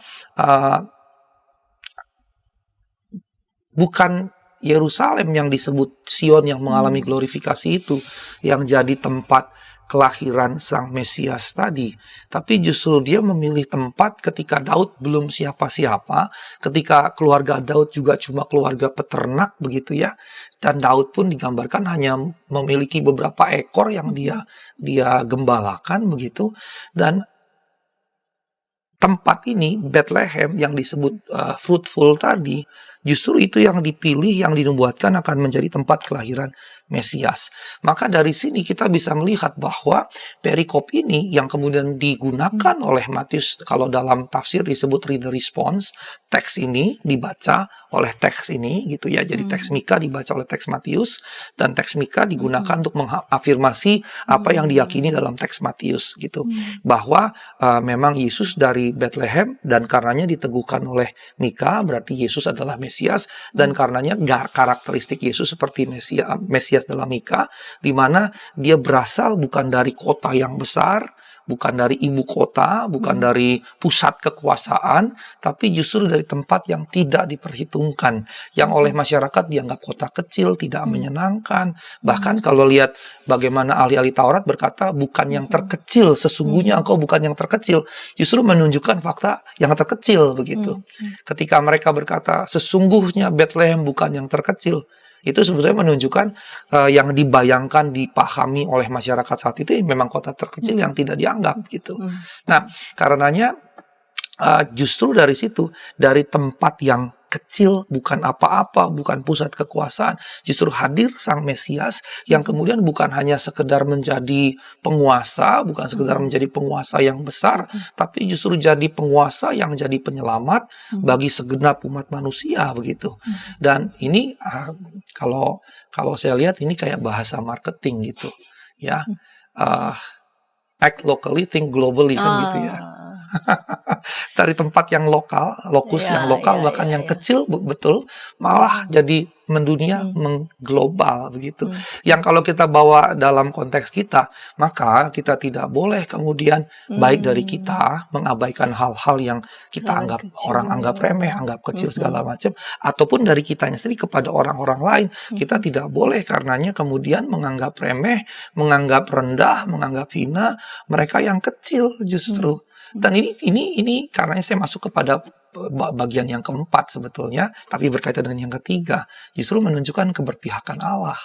bukan Yerusalem yang disebut Sion yang mengalami glorifikasi itu yang jadi tempat kelahiran Sang Mesias tadi, tapi justru dia memilih tempat ketika Daud belum siapa-siapa, ketika keluarga Daud juga cuma keluarga peternak begitu ya, dan Daud pun digambarkan hanya memiliki beberapa ekor yang dia gembalakan begitu. Dan tempat ini, Bethlehem yang disebut fruitful tadi, justru itu yang dipilih, yang dinubuatkan akan menjadi tempat kelahiran Mesias. Maka dari sini kita bisa melihat bahwa perikop ini yang kemudian digunakan oleh Matius, kalau dalam tafsir disebut reader response, teks ini dibaca oleh teks ini gitu ya. Jadi teks Mika dibaca oleh teks Matius, dan teks Mika digunakan untuk mengafirmasi apa yang diyakini dalam teks Matius gitu. Bahwa memang Yesus dari Bethlehem, dan karenanya diteguhkan oleh Mika, berarti Yesus adalah Mesias, dan karenanya karakteristik Yesus seperti Mesias dalam Mika, di mana dia berasal bukan dari kota yang besar, bukan dari ibu kota, bukan dari pusat kekuasaan, tapi justru dari tempat yang tidak diperhitungkan, yang oleh masyarakat dianggap kota kecil, tidak menyenangkan. Bahkan kalau lihat bagaimana ahli-ahli Taurat berkata, bukan yang terkecil, sesungguhnya engkau bukan yang terkecil, justru menunjukkan fakta yang terkecil begitu. Ketika mereka berkata, sesungguhnya Bethlehem bukan yang terkecil, itu sebetulnya menunjukkan yang dibayangkan, dipahami oleh masyarakat saat itu memang kota terkecil yang tidak dianggap gitu. Nah, karenanya justru dari situ, dari tempat yang kecil, bukan apa-apa, bukan pusat kekuasaan, justru hadir Sang Mesias yang kemudian bukan hanya sekedar menjadi penguasa, bukan sekedar menjadi penguasa yang besar, tapi justru jadi penguasa yang jadi penyelamat bagi segenap umat manusia begitu. Dan ini kalau saya lihat ini kayak bahasa marketing gitu ya. Act locally, think globally kan gitu ya. Dari tempat yang lokal, lokus yang lokal, bahkan yang kecil betul, malah jadi mendunia, mengglobal begitu. Yang kalau kita bawa dalam konteks kita, maka kita tidak boleh kemudian baik dari kita mengabaikan hal-hal yang kita anggap orang anggap remeh, anggap kecil segala macam, ataupun dari kitanya sendiri kepada orang-orang lain. Kita tidak boleh karenanya kemudian menganggap remeh, menganggap rendah, menganggap hina mereka yang kecil justru. Dan ini karena saya masuk kepada bagian yang keempat sebetulnya, tapi berkaitan dengan yang ketiga, justru menunjukkan keberpihakan Allah.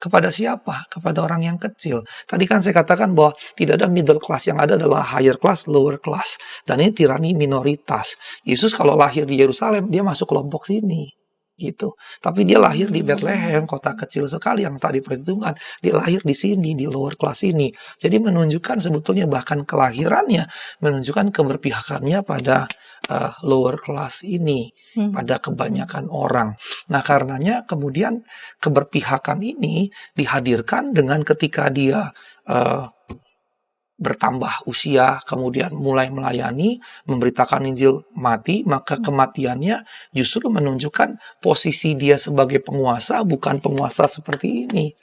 Kepada siapa? Kepada orang yang kecil. Tadi kan saya katakan bahwa tidak ada middle class, yang ada adalah higher class, lower class. Dan ini tirani minoritas. Yesus kalau lahir di Yerusalem, dia masuk kelompok sini. gitu. Tapi dia lahir di Bethlehem, kota kecil sekali yang tadi perhitungan. Dia lahir di sini, di lower class ini. Jadi menunjukkan sebetulnya bahkan kelahirannya menunjukkan keberpihakannya pada lower class ini, pada kebanyakan orang. Nah, karenanya kemudian keberpihakan ini dihadirkan dengan ketika dia bertambah usia, kemudian mulai melayani, memberitakan Injil, mati, maka kematiannya justru menunjukkan posisi dia sebagai penguasa, bukan penguasa seperti ini.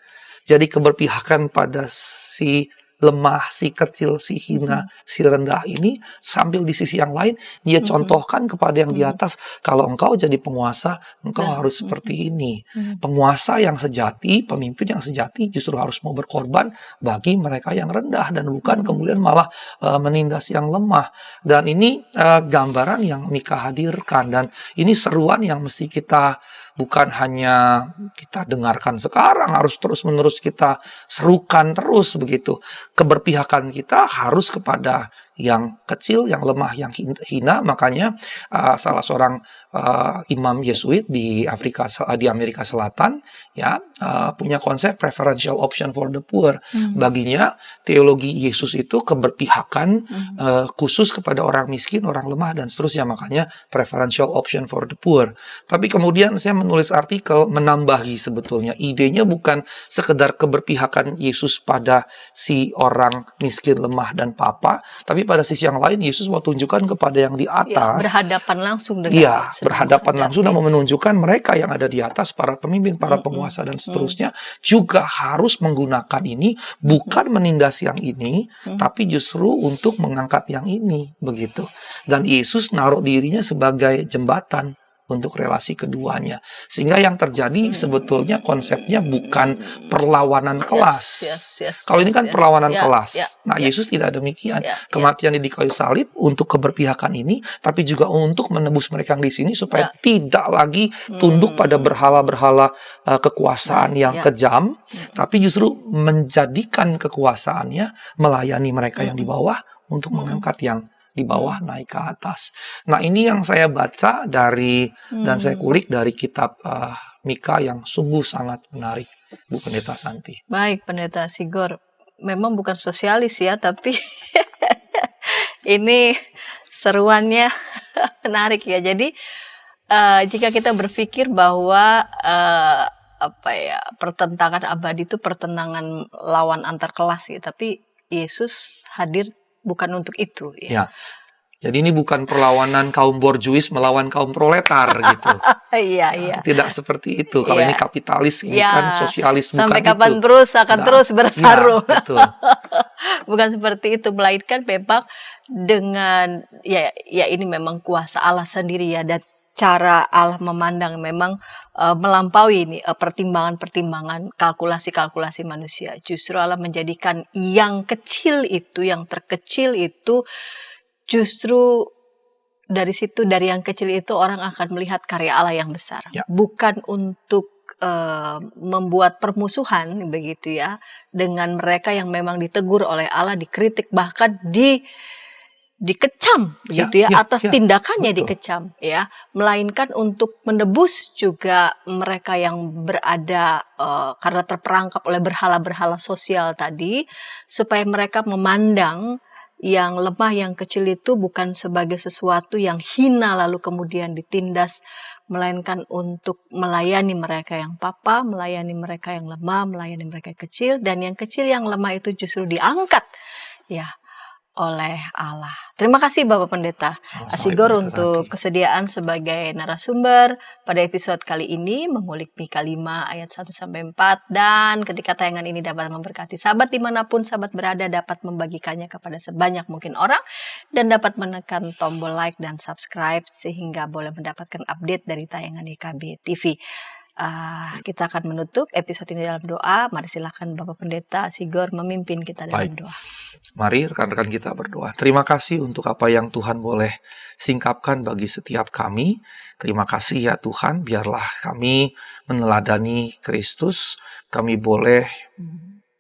Jadi keberpihakan pada si lemah, si kecil, si hina, si rendah ini, sambil di sisi yang lain dia contohkan kepada yang di atas, kalau engkau jadi penguasa, engkau harus seperti ini. Penguasa yang sejati, pemimpin yang sejati justru harus mau berkorban bagi mereka yang rendah dan bukan kemudian malah menindas yang lemah. Dan ini gambaran yang Mika hadirkan, dan ini seruan yang mesti kita bukan hanya kita dengarkan sekarang, harus terus-menerus kita serukan terus begitu. Keberpihakan kita harus kepada yang kecil, yang lemah, yang hina. Makanya salah seorang imam Yesuit di Amerika Selatan ya punya konsep preferential option for the poor. Baginya teologi Yesus itu keberpihakan khusus kepada orang miskin, orang lemah dan seterusnya. Makanya preferential option for the poor. Tapi kemudian saya menulis artikel menambahi sebetulnya idenya bukan sekedar keberpihakan Yesus pada si orang miskin, lemah dan papa, tapi pada sisi yang lain Yesus mau tunjukkan kepada yang di atas. Berhadapan langsung dengan. Iya, berhadapan langsung dan mau menunjukkan mereka yang ada di atas, para pemimpin, para penguasa dan seterusnya juga harus menggunakan ini, bukan menindas yang ini, tapi justru untuk mengangkat yang ini, begitu. Dan Yesus naruh dirinya sebagai jembatan untuk relasi keduanya. Sehingga yang terjadi sebetulnya konsepnya bukan perlawanan kelas. Kalau ini kan perlawanan kelas. Nah, Yesus tidak demikian. Kematian di kayu salib untuk keberpihakan ini, tapi juga untuk menebus mereka yang di sini supaya tidak lagi tunduk pada berhala-berhala kekuasaan yang kejam, tapi justru menjadikan kekuasaannya melayani mereka yang di bawah untuk mengangkat yang di bawah naik ke atas. Nah, ini yang saya baca dari dan saya kulik dari kitab Mika yang sungguh sangat menarik, Bu Pendeta Santi. Baik, Pendeta Sigor. Memang bukan sosialis ya, tapi ini seruannya menarik ya. Jadi jika kita berpikir bahwa pertentangan abadi itu pertentangan lawan antar kelas ya, tapi Yesus hadir bukan untuk itu ya. Jadi ini bukan perlawanan kaum borjuis melawan kaum proletar gitu. Iya. Tidak seperti itu. Kalau ini kapitalis, ini kan sosialis. Sampai bukan kapan itu. terus akan terus bertarung. Betul. Bukan seperti itu, melainkan memang dengan ya ini memang kuasa Allah sendiri ya, dan cara Allah memandang memang melampaui ini pertimbangan-pertimbangan, kalkulasi-kalkulasi manusia. Justru Allah menjadikan yang kecil itu, yang terkecil itu, justru dari situ, dari yang kecil itu orang akan melihat karya Allah yang besar. Bukan untuk membuat permusuhan begitu ya dengan mereka yang memang ditegur oleh Allah, dikritik, bahkan dikecam gitu ya, atas tindakannya dikecam ya, melainkan untuk menebus juga mereka yang berada karena terperangkap oleh berhala-berhala sosial tadi, supaya mereka memandang yang lemah, yang kecil itu bukan sebagai sesuatu yang hina lalu kemudian ditindas, melainkan untuk melayani mereka yang papa, melayani mereka yang lemah, melayani mereka yang kecil, dan yang kecil yang lemah itu justru diangkat ya oleh Allah. Terima kasih Bapak Pendeta Sigor untuk kesediaan sebagai narasumber pada episode kali ini, mengulik Mika 5 ayat 1-4, dan ketika tayangan ini dapat memberkati sahabat dimanapun sahabat berada, dapat membagikannya kepada sebanyak mungkin orang, dan dapat menekan tombol like dan subscribe sehingga boleh mendapatkan update dari tayangan YKB TV. Kita akan menutup episode ini dalam doa. Mari silakan Bapak Pendeta Sigor memimpin kita dalam doa. Mari rekan-rekan kita berdoa. Terima kasih untuk apa yang Tuhan boleh singkapkan bagi setiap kami. Terima kasih ya Tuhan, biarlah kami meneladani Kristus. Kami boleh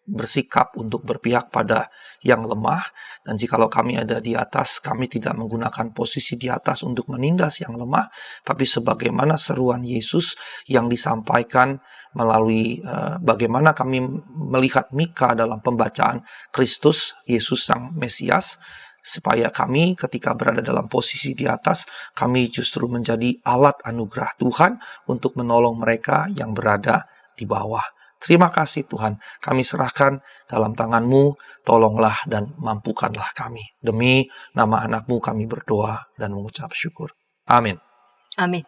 bersikap untuk berpihak pada yang lemah. Dan jikalau kami ada di atas, kami tidak menggunakan posisi di atas untuk menindas yang lemah, tapi sebagaimana seruan Yesus yang disampaikan melalui bagaimana kami melihat Mika dalam pembacaan Kristus, Yesus Sang Mesias, supaya kami ketika berada dalam posisi di atas, kami justru menjadi alat anugerah Tuhan untuk menolong mereka yang berada di bawah. Terima kasih Tuhan, kami serahkan dalam tangan-Mu, tolonglah dan mampukanlah kami. Demi nama anak-Mu kami berdoa dan mengucap syukur. Amin. Amin.